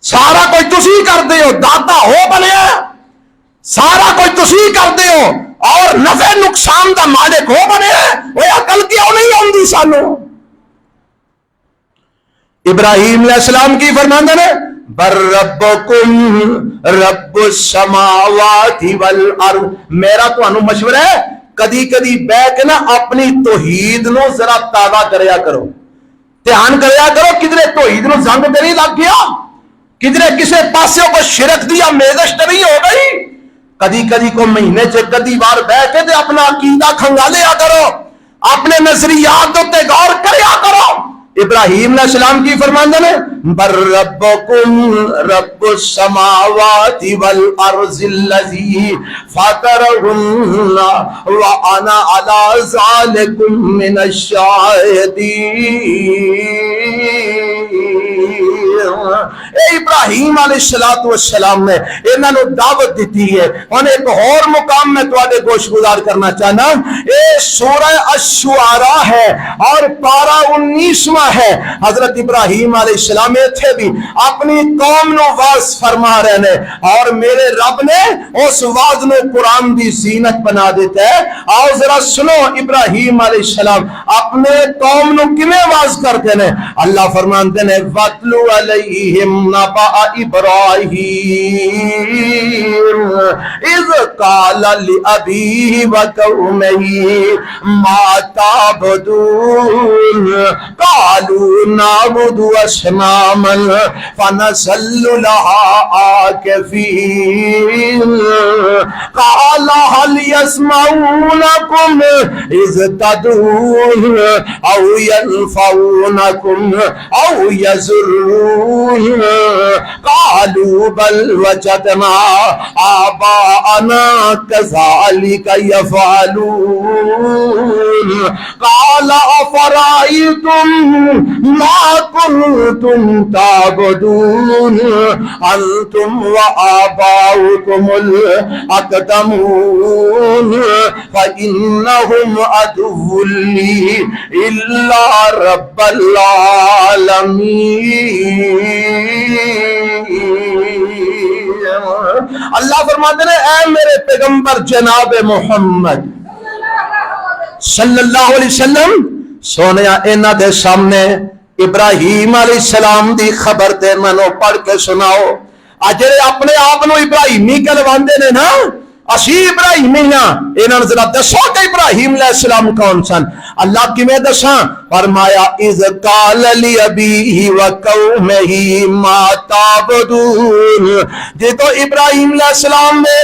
سارا کوئی تسی کر دے ہو داتا ہو بنے، سارا کوئی تسی کر دے ہو اور نفع نقصان دا مالک ہو بنے۔ وہ عقل کیوں نہیں ہوندی سانو؟ ابراہیم علیہ السلام کی فرماندے نے بر ربکم رب السماوات والارض، میرا تو انو مشورہ ہے کدی کدی بے کے نا اپنی توحید نو ذرا تازہ کریا کرو، دھیان کریا کرو کدھرے توحید نو زنگ تے نہیں لگ گیا، کدھرے کسے پاسے کو شرک دیا میزش تے نہیں ہو گئی۔ کدی کدی کو مہینے چ کدی بار بے کے تے اپنا عقیدہ کھنگالیا کرو، اپنے نظریات تے غور کریا کرو۔ ابراہیم علیہ السلام کی فرماندے نے بر ربکم رب السماوات والارض الذی فطرہن وانا علی ذالکم من الشاہدین۔ اے ابراہیم علیہ السلام نے انہاں نو دعوت دیتی ہے۔ اور ایک اور مقام میں تواڈے گوش گزار کرنا چاہنا، اے سورہ الشعراء ہے اور پارہ 19 ہے۔ حضرت ابراہیم علیہ السلام تھے بھی اپنی قوم نو واز فرما رہے ہیں، اور میرے رب نے اس واز نو قرآن دی زینت بنا دیتا ہے۔ آؤ ذرا سنو ابراہیم علیہ السلام اپنے قوم نو کیویں واز کرتے ہیں۔ اللہ فرماتے ہیں وَاتْلُ عَلَيْهِمْ نَبَأَ إِبْرَاهِيمَ إِذْ قَالَ لِأَبِيهِ وَقَوْمِهِ مَا تَعْبُدُونَ قَالُوا نَعْبُدُ أَصْنَامًا فَنَظَلُّ لَهَا عَاكِفِينَ قَالَ هَلْ يَسْمَعُونَكُمْ إِذْ تَدْعُونَ أَوْ يَنفَعُونَكُمْ أَوْ يَضُرُّونَ قَالُوا بَلْ وَجَدْنَا آبَاءَنَا كَذَلِكَ يَفْعَلُونَ قَالَ أَفَرَأَيْتُمْ مَا كُنتُمْ تَعْبُدُونَ أَنْتُمْ وَآبَاؤُكُمُ الْأَقْدَمُونَ فَإِنَّهُمْ عَدُوٌّ لِّي إِلَّا رَبَّ العالمین۔ اللہ فرماتے ہیں اے میرے پیغمبر جناب محمد صلی اللہ علیہ وسلم سونیا انہاں دے سامنے ابراہیم علیہ السلام دی خبر تے منو پڑھ کے سناؤ۔ اجے اپنے آپ نو ابراہیمی کہلواندے نے نا، اسی ابراہیمی ہاں، انہاں ذرا دسو کہ ابراہیم علیہ السلام کون سن؟ اللہ کیویں دساں؟ فرمایا اذ قال لابیہ وقومہ ما تعبدون، جدو ابراہیم علیہ السلام نے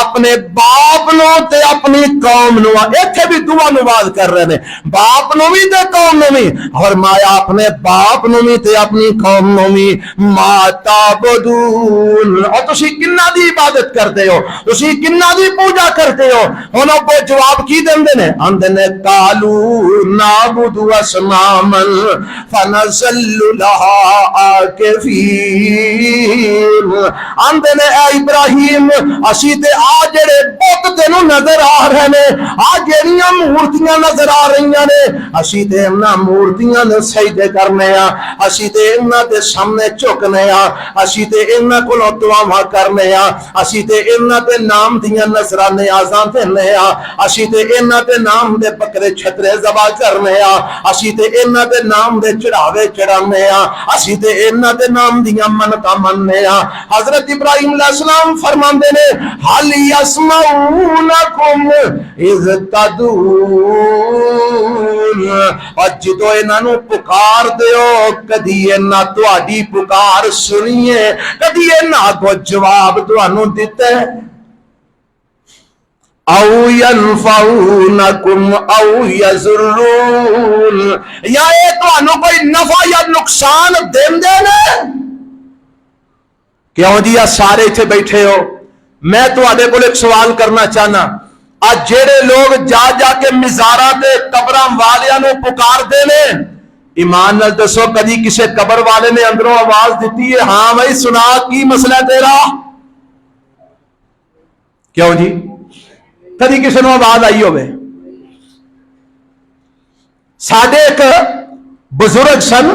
اپنے باپ نو تے اپنی قوم نو، ایتھے بھی دعا نواز کر رہے ہیں، باپ نو بھی تے قوم نو بھی، فرمایا اپنے باپ نو بھی تے اپنی قوم نو بھی، ما تعبدون، اور تسی کنہ دی عبادت کرتے ہو، تسی کنہ دی پوجا کرتے ہو؟ انہوں کو جواب کی دیندے نے؟ آندے نے قالو نعبد اصناما فنظل لها عاکفین، آندے نے اے ابراہیم اسی تے آ جڑے بت تینوں نظر آ رہے نے، آ جڑیاں مورتیاں نظر آ رہی نے، اسی تے انہاں مورتیاں دے سجدے کرنے آ، اسی تے انہاں دے سامنے جھکنے آ، اسی تے انہاں کولوں دعاواں کرنے آ، اسی تے انہاں دے نام دیاں نذرانے آزاں دینے آ، اسی تے انہاں دے نام دے بکرے چھترے ذبح کرنے آ، اسی تے انہاں دے نام دے چڑھاوے چڑھانے آ، اسی تے انہاں دے نام دیاں منتاں مننے آ۔ حضرت ابراہیم علیہ السلام فرماندے نے حل یسمعونکم اذ تدعون، اور جدو انہاں پکار دیو کدی انہاں تہاڈی پکار سنیے، کدی انہاں کو جواب تانوں دتا ہے؟ او ینفعونکم او یضرون، یا اے تانوں کوئی نفع یا نقصان دیندے نے؟ کیوں جی آ سارے اتنے بیٹھے ہو؟ میں تواڈے کول ایک سوال کرنا چاہنا، آج جڑے لوگ جا جا کے مزاراں تے قبراں والیاں نو پکار دے نے، ایمان نال دسو کدی کسے قبر والے نے اندروں آواز دیتی ہے ہاں بھائی سنا کی مسئلہ تیرا؟ کیوں جی کدی کسی نو آواز آئی ہوئے؟ ساڈے ایک بزرگ سن،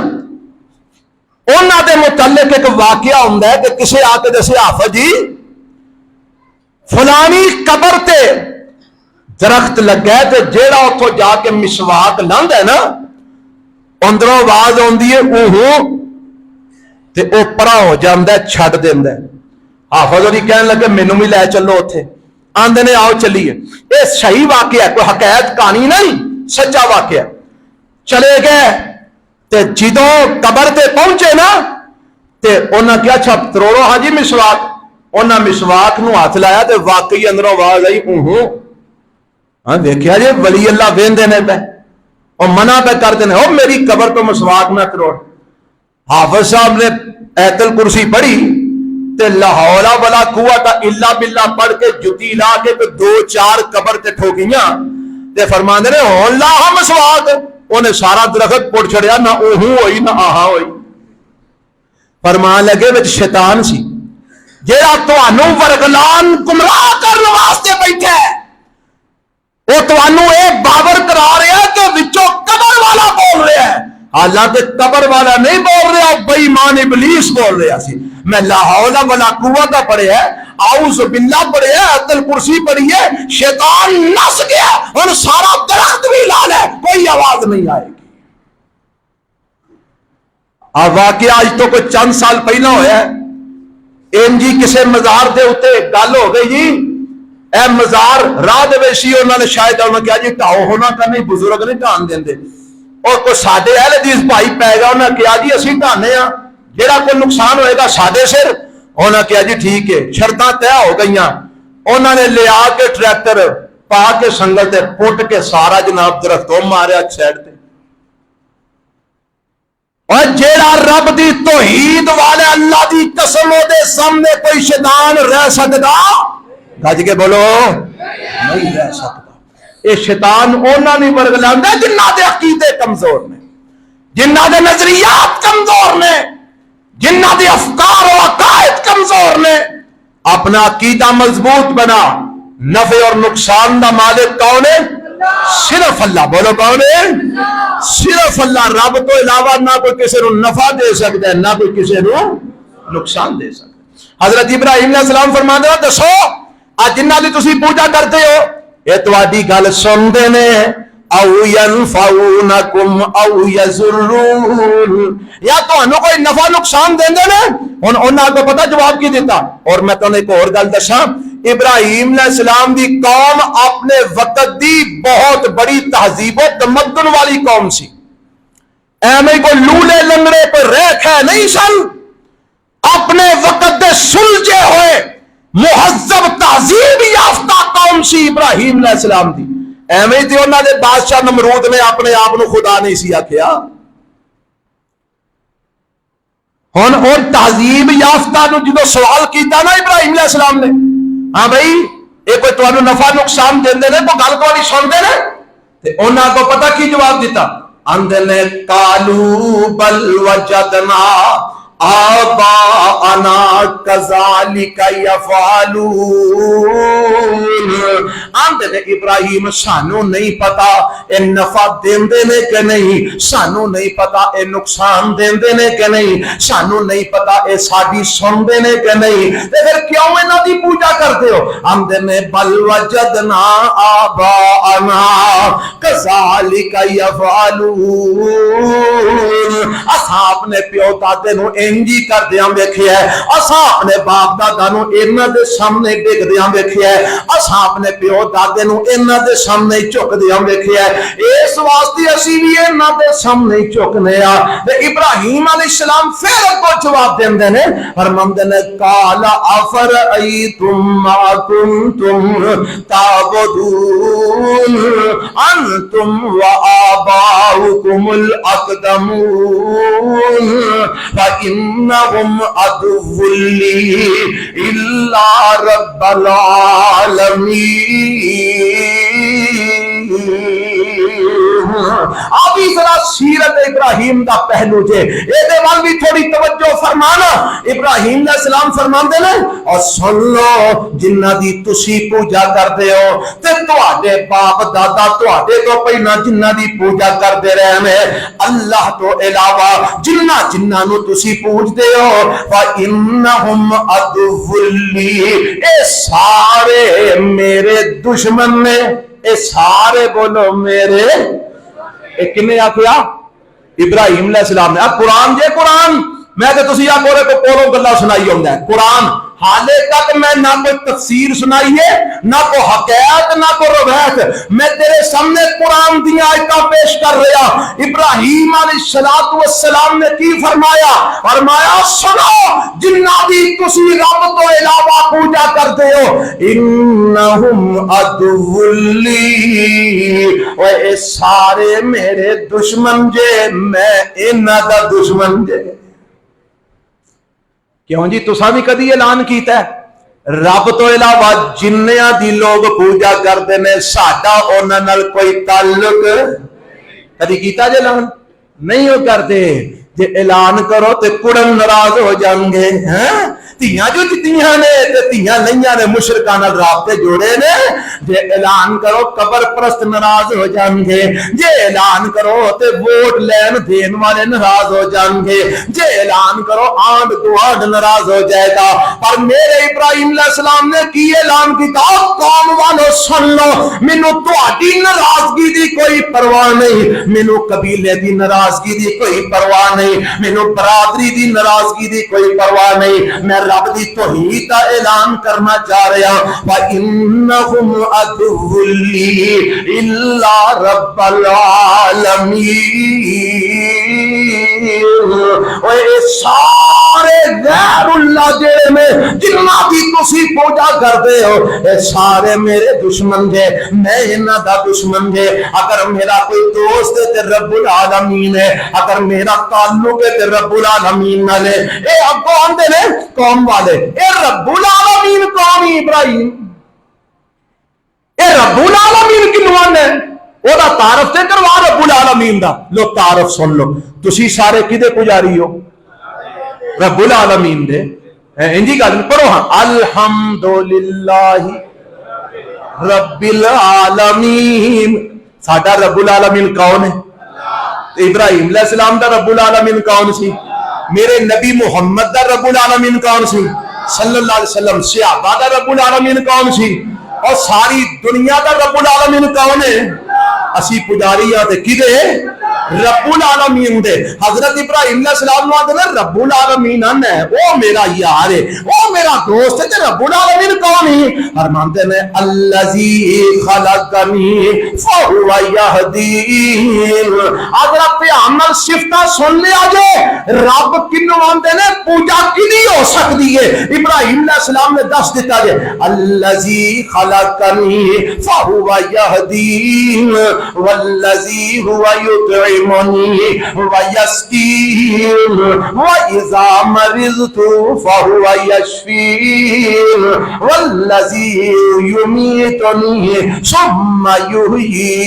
انہاں دے متعلق ایک واقعہ ہوندا ہے کہ کسے آ کے دسے حافظ جی فلانی قبر تے درخت لگا ہے تے جیڑا اتھوں جا کے مسواک لاندا ہے نا اندروں آواز آندی ہے اوہو تے او پرا ہو جاندا ہے چھڈ دیندا ہے۔ حافظ جی کہن لگے مینوں بھی لے چلو اوتھے، آندے نے آؤ چلیے، یہ صحیح واقعہ ہے، کوئی حکایت کہانی نہیں، سچا واقعہ۔ چلے گئے تے جدوں قبر تے پہنچے نا تے انہاں کیا اچھا تروڑو ہاں جی مسواک، انہاں مسواک نو ہاتھ لایا تے واقعی اندروں آواز آئی اوہو، ہاں دیکھیا جی ولی اللہ ویندے نے پہ اور منع پہ کر دینے ہو میری قبر تو مسواک نہ تروڑ۔ حافظ صاحب نے ایت الکرسی پڑھی تے لا حول ولا قوت الا باللہ پڑھ کے جتی لا کے تو دو چار قبر تے ٹھوکیاں تے فرماندے نے ہون لا ہم مسواک، انہیں سارا درخت پڑ چھڑیا، نہ اوہو ہوئی نہ آہا ہوئی۔ فرمان لگے وچ شیطان سی جیڑا تانوں ورگلان گمراہ کرنے واسطے بیٹھا ہے، وہ تانوں اے باور کرا رہا ہے کہ وچوں قبر والا بول رہا ہے، حالانکہ قبر والا نہیں بول رہا، بے ایمان ابلیس بول رہا سی۔ میں لا حول ولا قوت پڑھے ہے، اعوذ باللہ پڑھے ہے، آیت الکرسی پڑھی ہے، شیطان نس گیا اور سارا درخت بھی لال ہے، کوئی آواز نہیں آئے گی۔ اب واقعہ آج تو کوئی چند سال پہلے ہویا ہے، جی کسے مزار دے اتے گل ہو گئی جی، اے مزار راہ دے ویسی انہوں نے شاید انہوں نے کہا جی ٹاؤ ہونا کا نہیں، بزرگ نہیں ٹان دیں دے، اور کوئی ساڈے اہل حدیث بھائی پے گا انہوں نے کہا جی اسی ٹانے ہاں، جیڑا کوئی نقصان ہوئے گا ساڈے سر، انہوں نے کہا جی ٹھیک ہے، شرطاں طے ہو گئیاں، انہوں نے لے آ کے ٹریکٹر پا کے سنگل تے پٹ کے سارا جناب درختوں ماریا سائڈ تے، اور جیڑا رب دی توحید والے اللہ دی قسم دے سامنے کوئی شیطان رہ سکتا، گج کے بولو نہیں رہ سکتا۔ یہ شیطان اونا نہیں ورگلاندا جنہ دے عقیدے کمزور نے، جنہ دے نظریات کمزور نے، جنہ دے افکار و عقائد کمزور نے۔ اپنا عقیدہ مضبوط بنا، نفع اور نقصان دا مالک کون ہے؟ صرف اللہ۔ بولو کون ہے؟ صرف اللہ۔ رب تو علاوہ نہ کوئی کسی نو نفع دے سکتا ہے نہ کوئی کسی نو نقصان دے سکتا ہے۔ حضرت ابراہیم علیہ السلام فرماندے ہیں دسو آج جنہ دی تسی پوجا کرتے ہو یہ تواڈی گل سنتے نے، او ینفعونکم او یضرون، یا تانوں کوئی نفع نقصان دیندے نے؟ ہن انہاں کو پتہ جواب کی دیتا۔ اور میں تانوں ایک اور گل دساں، ابراہیم علیہ السلام دی قوم اپنے وقت دی بہت بڑی تہذیب و تمدن والی قوم سی، ایویں کوئی لولے لنگڑے پہ ریکھ ہے نہیں سن، اپنے وقت دے سلجھے ہوئے مہذب تہذیب یافتہ قوم سی ابراہیم علیہ السلام دی. ایویں تے انہاں دے بادشاہ نمرود نے اپنے آپ نو خدا نہیں سی آکھیا. ہن اور تہذیب یافتہ نو جدو سوال کیتا نا ابراہیم علیہ السلام نے، ہاں بھائی یہ کوئی تمہیں نفع نقصان دیندے نے کوئی گل کو نہیں سنتے نے، تے انہاں کو پتہ کی جواب دیتا؟ اندر نے قالوا بل وجدنا آباءنا کذالک یفعلون. آندے نے ابراہیم سانو نہیں پتا اے نفع دیندے نے کہ نہیں، سانو نہیں پتا اے نقصان دیندے نے کہ نہیں، سانو نہیں پتا اے ساڈی سندے نے کہ نہیں، تے پھر کیوں انہاں دی پوجا کرتے ہو؟ آندے نے بل وجدنا آباءنا کذالک یفعلون. اساں اپنے پیو دادے نو انجی کر دیاں ویکھیا ہے، اساں اپنے باپ دادا نو انہاں دے سامنے ڈگ دیاں ویکھیا ہے، اساں اپنے پیو دادے نو انہاں دے سامنے جھک دیاں ویکھیا ہے، اس واسطے اسی بھی انہاں دے سامنے جھکنے آ. تے ابراہیم علیہ السلام پھر کو جواب دیندے نے، فرماندے نے قال افرایتم ما کنتم تعبدون انتم وآباؤکم الاقدمون فإنهم عدو لي إلا رب العالمين. ابھی ذرا سیرت ابراہیم دا پہلو جے اے دے وال بھی تھوڑی توجہ فرمانا. ابراہیم علیہ السلام فرماندے نے اور سن لو جنہ دی تسی پوجا کردے ہو تے تواڈے باپ دادا تواڈے تو پہلا جنہ دی پوجا کردے رہے نے اللہ تو علاوہ جنہ جنہ نو تسی پوجدے ہو فإنہم عدو لی، اے سارے میرے دشمن نے. اے سارے بولو میرے، کنے آکھیا؟ ابراہیم علیہ السلام نے. اب قرآن جے قرآن میں کہ تسی آپ کو پورو گلا سنائی ہوندا ہے. قرآن حالے تک میں نہ کوئی تفسیر سنائی ہے، نہ کوئی حکایت، نہ کوئی روایت. میں تیرے سامنے قرآن دی آیتاں پیش کر رہا. ابراہیم علیہ السلام نے کی فرمایا؟ فرمایا سنو جنہ دی تسی رب تو علاوہ پوجا کرتے ہو انہم عدو لی، اے سارے میرے دشمن جے، میں انہاں دا دشمن جے. کیوں جی تساں بھی کدی اعلان کیتا ہے رب تو علاوہ جنیاں دی لوگ پوجا کرتے نے ساڈا انہاں نال کوئی تعلق کدی کیتا جے اعلان؟ نہیں ہو کرتے. جے اعلان کرو تے کڑم ناراض ہو جان گے. تیاں جو جتیاں نے تے تیاں نہیاں نے مشرکاں نال رابطے جوڑے نے. جے اعلان کرو قبر پرست ناراض ہو جان گے، جے اعلان کرو تے ووٹ لین دین والے ناراض ہو جان گے، جے اعلان کرو آنڈ گوانڈ ناراض ہو جائے گا. پر میرے ابراہیم علیہ السلام نے کی اعلان کیتا؟ قوم والو سن لو، مینوں تہاڈی ناراضگی دی کوئی پرواہ نہیں، مینوں قبیلے دی ناراضگی دی کوئی پرواہ نہیں، مینوں برادری دی ناراضگی دی کوئی پرواہ نہیں. میں رب دی توحید کا اعلان کرنا چاہ رہا ہوں وَإِنَّهُمْ عَدُوٌّ لِّي إِلَّا رَبَّ الْعَالَمِينَ. اے سارے غیر اللہ جڑے میں جنہ دی تسی پوجا کردے ہو اے سارے میرے دشمن جے، میں انہاں دا دشمن جے. اگر میرا کوئی دوست ہے تے رب العالمین ہے، اگر میرا تعلق ہے تے رب العالمین نال ہے. اے اب کون دے نے قوم والے؟ اے رب العالمین کون؟ ابراہیم. اے رب العالمین کنوان ہے؟ او دا تعارف تے کروا رب العالمین دا. لو تعارف سن لو. تسی سارے کدے پجاری ہو؟ رب العالمین دے. انجی گل پڑھو ہاں الحمدللہ رب العالمین. ساڈا رب العالمین کون ہے؟ ابراہیم علیہ السلام دا رب العالمین کون سی؟ میرے نبی محمد دا رب العالمین کون سی صلی اللہ علیہ وسلم؟ صحابہ دا رب العالمین کون سی؟ اور ساری دنیا دا رب العالمین کون ہے؟ اسی پجاری ہاں تے کدے؟ رب العالمین دے. حضرت ابراہیم علیہ السلام نے رب العالمین ہے وہ میرا یار ہے، وہ میرا دوست ہے تے رب العالمین کون ہی؟ فرماتے ہیں الذی خلقنی فہو یہدین. اگر آپ عمل صفتہ سن لیا جے رب کنوں آندے نے پوجا کنی ہو سکتی ہے. ابراہیم علیہ السلام نے دس دیتا جے الذی خلقنی فہو یہدین والذی هو یطعمنی ویسقین واذا مرضت فهو یشفین والذی یمیتنی ثم یحیین.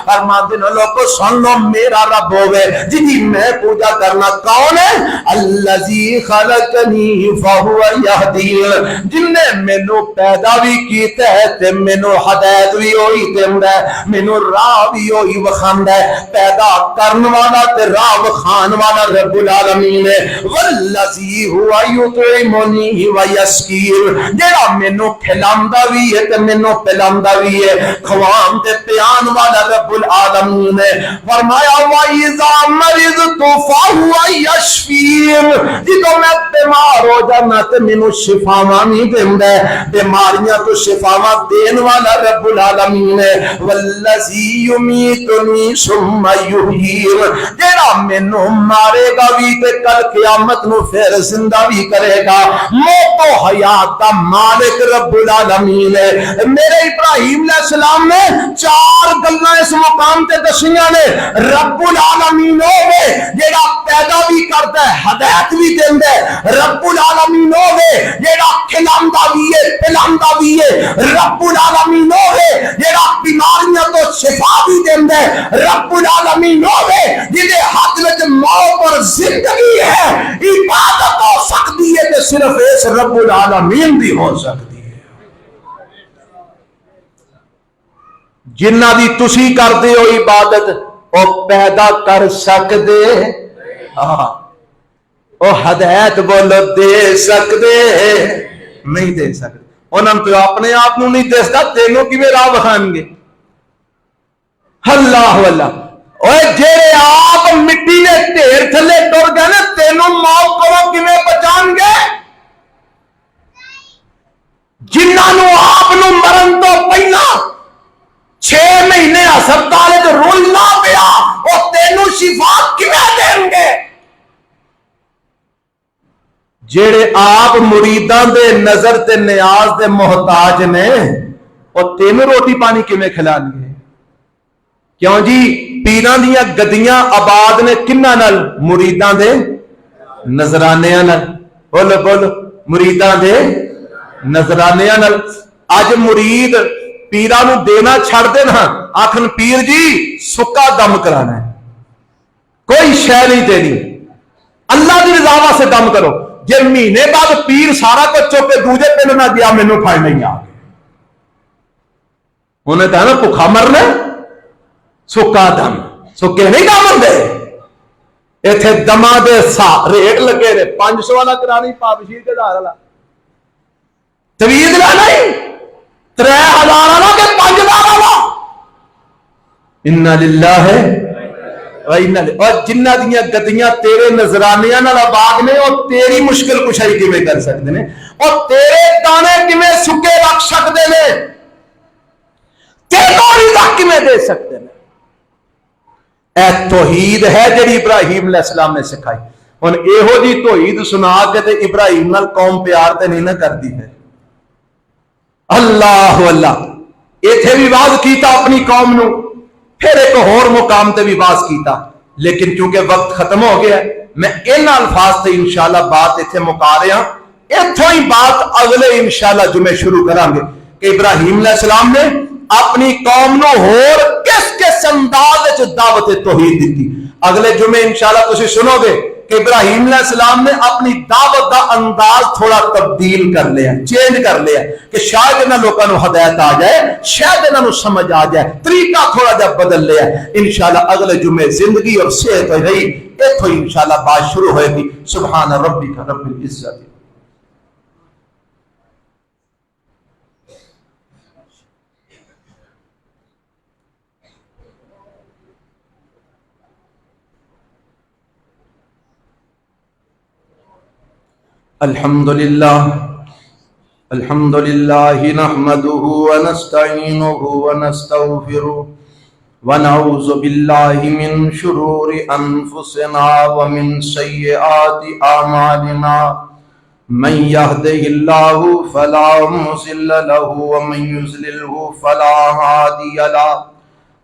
فرماتے ہیں لوگوں سن لو میرا رب ہوئے جی میں پوجا کرنا کون ہے؟ الذی خلقنی فہو یہدین. جن نے مینوں پیدا بھی کیتا ہے تے مینوں ہدایت بھی ہوئی دیندا ہے مینوں راہ بھی ہوئی وکھاندا ہے. پیدا کرن والا تے راہ وکھان والا رب العالمین ہے. والذی هو یطعمنی ویسقین. جڑا مینوں کھلاندا بھی ہے تے مینوں پلاندا بھی ہے کھوان تے پیان والا رب العالمین ہے. فرمایا وَإِذَا مَرِضْتُ فَهُوَ يَشْفِينِ. جدوں میں بیمار ہو جانا تے مینوں شفاواں نہیں دیندا ہے بیماریاں تو شفاواں دین والا رب العالمین ہے. وَالَّذِي يُمِيتُنِي ثُمَّ يُحْيِينِ. جڑا مینوں مارے گا بھی تے کل قیامت نو پھر زندہ بھی کرے گا. موت و حیات کا مالک رب العالمین ہے. میرے ابراہیم علیہ السلام نے چار گلاں اس مقام تے دسیاں نے. رب العالمین ہوے جیڑا پیدا بھی کرتا ہے ہدایت بھی دیندا ہے. رب العالمین ہوے جیڑا کھلاندا بھی ہے پلاندا بھی ہے. رب العالمین ہوے جیڑا بیماریاں تو شفا بھی دیندا ہے. رب العالمین ہوے جدے ہاتھ وچ موت اور زندگی ہے. عبادت ہو سکتی ہے تے صرف اس رب العالمین دی ہو سکتی. جنہ دی تسی کردے ہو عبادت او پیدا کر سکدے او ہدایت بولو دے سکدے نہیں دے سکدے. انہاں تو اپنے آپ نو نہیں دسدا تینوں کیویں راہ بکھان گے؟ اللہ اللہ. اوے جڑے آپ مٹی دے ڈھیر تھلے ٹر گئے نا تینوں موت کو کیویں بچان گے؟ جنہاں نو آپ نو مرن تو پہلا 6 مہینے ہسپتال رولنا پیا وہ تینوں شفا کیویں دیں گے؟ جڑے آپ مریداں دے نظر تے نیاز دے محتاج نے وہ تینوں روٹی پانی کیویں کھلان گے؟ کیوں جی پیراں دیاں گدیاں آباد نے کناں نال؟ مریداں دے نظرانیاں نال. بولو بولو مریداں دے نظرانیاں نال. اج مرید پیرا نو دینا چھڑ دینا آخن پیر جی سکا دم کرانا ہے کوئی شے نہیں دینی اللہ کی رضا واسطے دم کرو. جے مہینے بعد پیر سارا کچھ چک کے دوجے پنڈ نہ گیا مینوں پھڑ نہیں آ گیا انہیں کہا نا بھوکا مرنا سکا دم سکے نہیں دم ہوندے. ایتھے دما دے سا ریٹ لگے نے 500 والا کرانی پا بشیر کے دار والا توید لا نہیں 3000 والا کہ 5000 والا. انا للہ اور جنہ دیا گدیاں تیرے نظرانیاں نال آباد نے اور تیری مشکل کشائی کیویں کر سکتے ہیں اور تیرے دانے کیویں سکے رکھ سکتے ہیں تینوں رزق کیویں دے سکتے ہیں. اے توحید ہے جڑی ابراہیم علیہ السلام نے سکھائی. ہن ایہو جی توحید سنا کے تے ابراہیم نال قوم پیار تے نہیں نہ کردی ہے. اللہ اللہ ایتھے بھی واز کیتا اپنی قوم نو پھر ایک اور مقام تے بھی باز کیتا لیکن چونکہ وقت ختم ہو گیا میں ان الفاظ تے انشاءاللہ بات ایتھے مکا رہا اتھوں ہی بات اگلے انشاءاللہ جمعے شروع کریں گے کہ ابراہیم علیہ السلام نے اپنی قوم نو اور کس انداز وچ دعوت توحید دیتی. اگلے جمعے انشاءاللہ تسی سنو گے کہ ابراہیم علیہ السلام نے اپنی دعوت کا انداز تھوڑا تبدیل کر لیا چینج کر لیا کہ شاید انہاں لوگوں کو ہدایت آ جائے شاید انہاں کو سمجھ آ جائے طریقہ تھوڑا جا بدل لیا. انشاءاللہ اگلے جمعے زندگی اور صحت رہی اتھوں انشاءاللہ بات شروع ہوئے گی. سبحان ربک رب العزت. الحمد لله نحمده ونستعينه ونستغفره ونعوذ بالله من شرور أنفسنا ومن سيئات أعمالنا من يهده الله فلا مضل له ومن يضلله فلا هادي له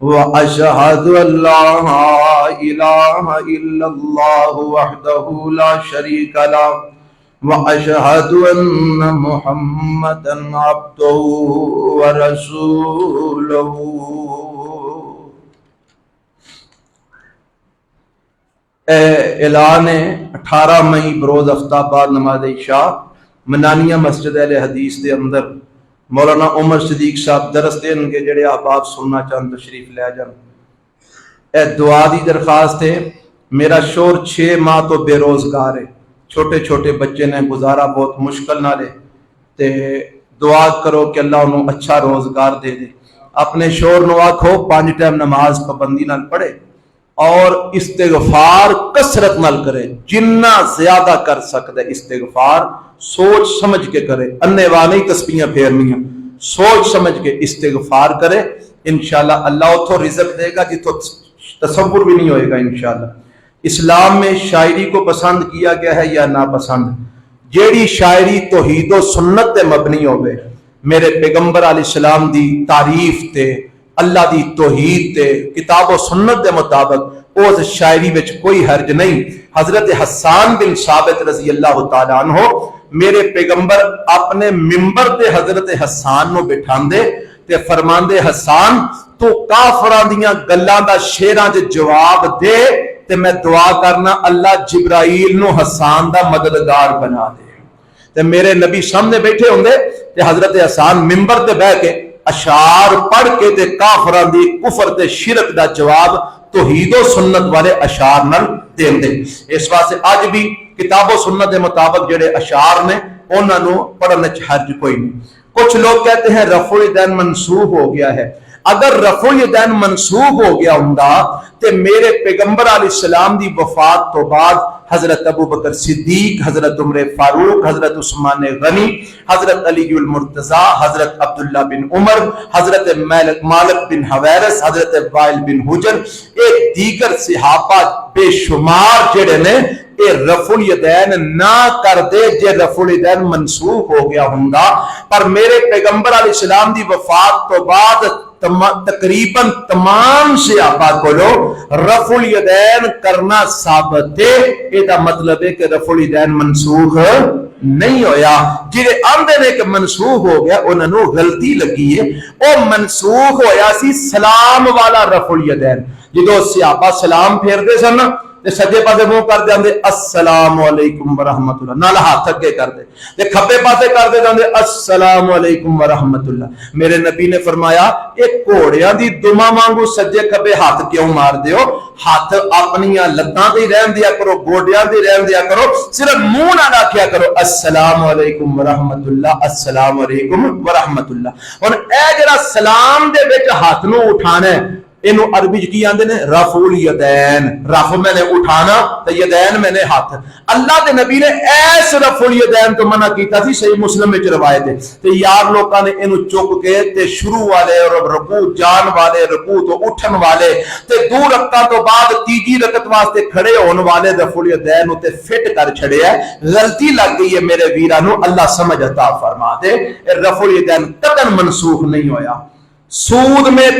وأشهد أن لا إله إلا الله وحده لا شريك له وأشهد أن محمدا عبده ورسوله. اعلان 18 مئی بروز ہفتہ بعد نماز عشاء منانیہ مسجد اہل حدیث دے اندر مولانا عمر صدیق صاحب درس دین کے جڑے احباب سننا چاہن تشریف لے جان. اے دعا دی درخواست ہے. میرا شور 6 ماہ تو بے روزگار ہے, چھوٹے چھوٹے بچے نے, گزارا بہت مشکل نہ لے, تے دعا کرو کہ اللہ انہوں اچھا روزگار دے دے. اپنے شور نو آکھو 5 ٹائم نماز پابندی نال پڑھے اور استغفار کثرت نال کرے, جنہ زیادہ کر سکتا ہے استغفار سوچ سمجھ کے کرے, انے والی تسبیحاں پھیرنیاں, سوچ سمجھ کے استغفار کرے. انشاءاللہ اللہ اتھو رزق دے گا جتھو تصور بھی نہیں ہوئے گا انشاءاللہ. اسلام میں شاعری کو پسند کیا گیا ہے یا ناپسند؟ جیڑی شاعری توحید و سنت تے مبنی ہوئے, میرے پیغمبر علیہ السلام دی تعریف تے, اللہ دی توحید تے, کتاب و سنت دے مطابق, اس شاعری وچ کوئی حرج نہیں. حضرت حسان بن ثابت رضی اللہ تعالیٰ عنہ, میرے پیغمبر اپنے ممبر تے حضرت حسان نو بٹھاندے تے فرماندے, حسان تو کافراں دیاں گلاں دا شعراں دے جواب دے تے میں دعا کرنا اللہ جبرائیل نو حسان دا مددگار بنا دے. تے میرے نبی سامنے بیٹھے ہوندے تے حضرت حسان ممبر تے بیٹھ کے اشعار پڑھ کے تے کافراں دی کفر تے شرک دا جواب توحید و سنت والے اشعار نال دین دے. اس واسطے اج بھی کتاب و سنت دے مطابق جڑے اشعار نے انہاں نو پڑھنے وچ حرج کوئی نہیں. کچھ لوگ کہتے ہیں رفع الیدین منسوخ ہو گیا ہے. اگر رفع الیدین منسوخ ہو گیا ہوندا تے میرے پیغمبر علیہ السلام دی وفات تو بعد حضرت ابو بکر صدیق, حضرت عمر فاروق, حضرت عثمان غنی, حضرت علی المرتضی, حضرت عبداللہ بن عمر, حضرت مالک بن حویرث, حضرت وائل بن حجر, ایک دیگر صحابہ بے شمار جڑے نے اے رفع الیدین نہ کر دے جے رفع الیدین منسوخ ہو گیا ہوندا. پر میرے پیغمبر علیہ السلام دی وفات تو بعد تقریباً تمام صحابہ کو رفع الیدین کرنا ثابت ہے. یہ مطلب ہے کہ رفع الیدین منسوخ نہیں ہویا. جڑے آندے نے کہ منسوخ ہو گیا انہاں نو غلطی لگی ہے. او منسوخ ہویا سی سلام والا رفع الیدین. جدو صحابہ سلام پھیر دے سن تے سجے پاسے منہ کر دے السلام علیکم ورحمۃ اللہ, نال ہاتھ اگے کر دے, تے کھبے پاسے کر دے السلام علیکم ورحمۃ اللہ. میرے نبی نے فرمایا ایک گھوڑیاں دی دما وانگو سجے کھبے ہاتھ کیوں مار دیو؟ ہاتھ اپنیاں لتاں تے رہن دیا کرو, گوڈیاں تے رہن دیا کرو, صرف منہ نہ رکھیا کرو السلام علیکم ورحمۃ اللہ, السلام علیکم ورحمۃ اللہ. ہن اے جڑا سلام دے وچ ہاتھ نو اٹھانا ہے انو عربی کی آندے نے رفع الیدین. رفع میں نے اٹھانا تو یدین میں نے ہاتھ. اللہ دے نبی نے ایس رفع الیدین تو منع کیتا تھی, صحیح مسلم میں روایت ہے. تے یار لوکاں نے انو چک کے تے شروع والے اور رکوع جان والے, رکوع تو اٹھن والے, تے 2 رکعتاں تو بعد تیجی رکعت واسطے کھڑے ہون والے رفع الیدین تے فٹ کر چھڑیا ہے. غلطی لگ گئی ہے میرے ویرانو, اللہ سمجھ عطا فرما دے. رفع الیدین قطعاً منسوخ نہیں ہویا. سود میں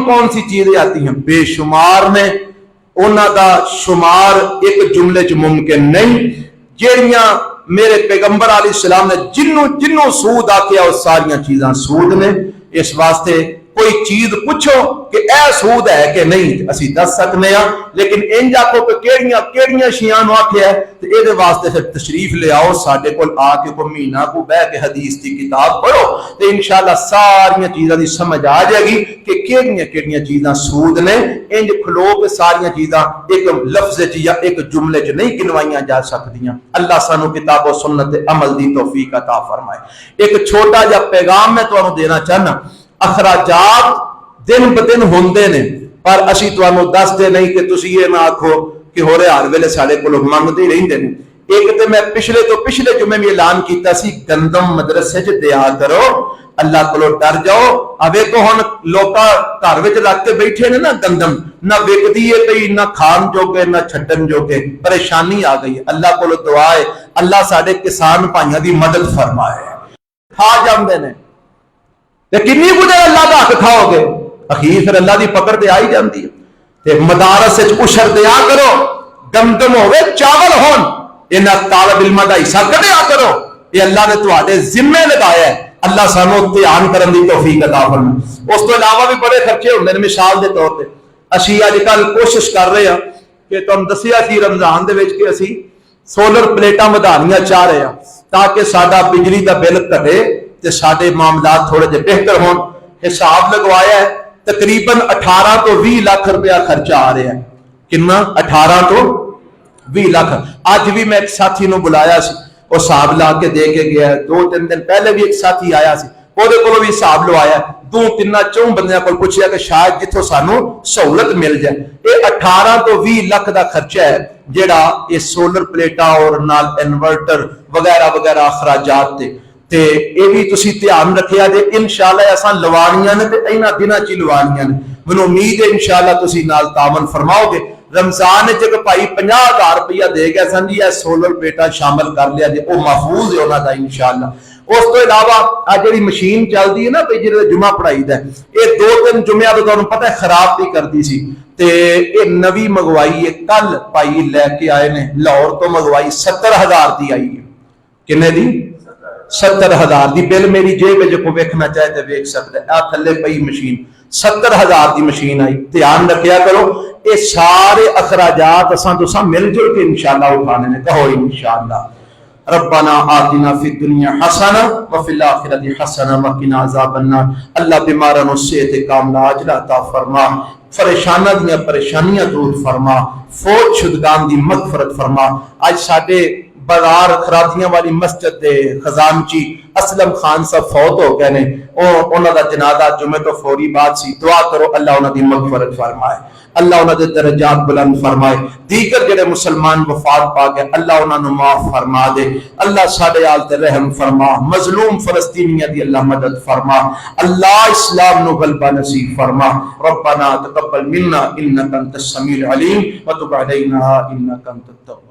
کون سی چیزیں آتی ہیں؟ بے شمار نے, انہاں دا شمار ایک جملے چ ممکن نہیں. جیڑیاں میرے پیغمبر علیہ السلام نے جنوں سود آکھیا وہ ساریاں چیزاں سود نے. اس واسطے کوئی چیز پوچھو کہ اے سود ہے کہ نہیں اسی دس سکنے ہاں, لیکن انج آکھو کہ کیڑیاں شیاں نو آکھیا ہے تے اے دے واسطے پھر تشریف لے آؤ ساڈے کول آ کے کوئی مہینہ کو بیٹھ کے حدیث دی کتاب پڑھو تے انشاءاللہ ساریاں چیزاں دی سمجھ آ جائے گی کہ کیڑیاں چیزاں سود نے. انج کھلو کے ساریاں چیزاں ایک لفظ وچ یا ایک جملے وچ نہیں گنوائیاں جا سکدیاں. اللہ سانو کتاب و سنت عمل دی توفیق عطا فرمائے. ایک چھوٹا جا پیغام میں تانوں دینا چاہنا. اخراجات دن بدن ہوندے نے پر اسی تانوں دس دے نہیں کہ تسی یہ نہ آکھو کہ ہورے ہر ویلے ساڈے کولوں منگدے رہندے نے. ایک تو میں پچھلے جمعے میں اعلان کیتا سی گندم مدرسے چ دیا کرو، اللہ کو ڈر جاؤ۔ اب ویکھو ہن لوکاں گھر وچ رکھ کے بیٹھے نے نا گندم، نہ وکدی ہے پئی، نہ کھان جوگے نہ چھڈن جوگے، پریشانی آ گئی۔ اللہ کو دعا ہے اللہ ساڈے کسان بھائیاں دی مدد فرمائے۔ کھا جاندے نے تے کنی کچھ اللہ دا حق کھاؤ گے، اخیر پھر اللہ دی پکڑ تے آئی جاندی ہے۔ تے مدارس وچ عشر دیا کرو، گندم ہوے چاول ہون، انہاں طالب علماں دا حصہ کڈیا کرو، یہ اللہ نے تواڈے ذمے لگایا ہے۔ اللہ سانو دھیان کرن دی توفیق عطا فرمائے۔ اس تو علاوہ بھی بڑے خرچے ہوندے نے، مثال دے طور تے اسی اج کل کوشش کر رہے ہیں کہ تم دسیا سی رمضان دے وچ کہ اسی سولر پلیٹاں ودھانیاں چاہ رہے ہیں تاکہ ساڈا بجلی دا بل گھٹے تے ساڈے معاملات تھوڑے جے بہتر ہون۔ حساب لگوایا ہے تقریباً 18 تو 20 لاکھ روپیہ خرچہ آ رہا ہے۔ کنا؟ 18 تو 20 لاکھ۔ اج بھی میں ایک ساتھی نو بلایا سی، وہ حساب لا کے دے کے گیا ہے۔ 2-3 دن پہلے بھی ایک ساتھی آیا سی، وہ بھی حساب لوایا، 2-3 بندیاں کو پوچھیا کہ شاید جتوں سانو سہولت مل جائے۔ یہ 18 تو 20 لاکھ دا خرچہ ہے جیڑا یہ سولر پلیٹا اور نال انورٹر وغیرہ وغیرہ اخراجات تے یہ بھی تسی دھیان رکھیا جے۔ انشاءاللہ اساں لوانیاں نے تے انہاں دناں چ لوانیاں نے، مینوں امید ہے انشاءاللہ تسی نال تعاون فرماؤ گے۔ رمضان وچ بھائی 50,000 روپیہ دے گیا سن جی، سولر پلیٹا شامل کر لیا جی، وہ محفوظ ہے انہاں دا انشاءاللہ۔ اس تو علاوہ آ جڑی مشین چلدی ہے نا بھائی جڑے جمعہ پڑھائی دا، یہ 2-3 جمعہ تو تانوں پتہ ہے خراب بھی کردی سی تے یہ نوی منگوائی ہے، کل بھائی لے کے آئے نے لاہور تو منگوائی 70,000 دی آئی ہے۔ کنے دی؟ 70,000 دی۔ بل میری جیب وچ کو ویکھنا چاہے تے ویکھ سکدا ہے، آ تھلے پئی مشین 70,000 دی مشین آئی۔ دھیان رکھیا کرو یہ سارے اخراجات اساں تساں مل جل کے انشاءاللہ اٹھانے نے، کہو انشاءاللہ۔ ربنا آتنا فی الدنیا حسنہ وفی الاخرۃ حسنہ وقنا عذاب النار۔ اللہ بیماراں نوں صحت کاملہ عاجلہ عطا فرما، پریشاناں دیاں پریشانیاں دور فرما، فوت شدگان دی مغفرت فرما۔ اج ساڈے بازار خرابیاں والی مسجد دے خزانچی اسلم خان صاحب فوت ہو گئے نے، انہاں دا جنازہ جمعے تو فوری بعد سی، دعا کرو اللہ انہاں دی مغفرت فرمائے، اللہ انہاں دے درجات بلند فرمائے۔ دیگر جڑے مسلمان وفات پا گئے اللہ انہاں نوں معاف فرما دے، اللہ ساڈے آل تے رحم فرما، مظلوم فلسطینیاں دی اللہ مدد فرما، اللہ اسلام نو غلبہ نصیب فرما۔ ربنا تقبل منا انک انت السمیع العلیم وتب علینا انک انت التواب۔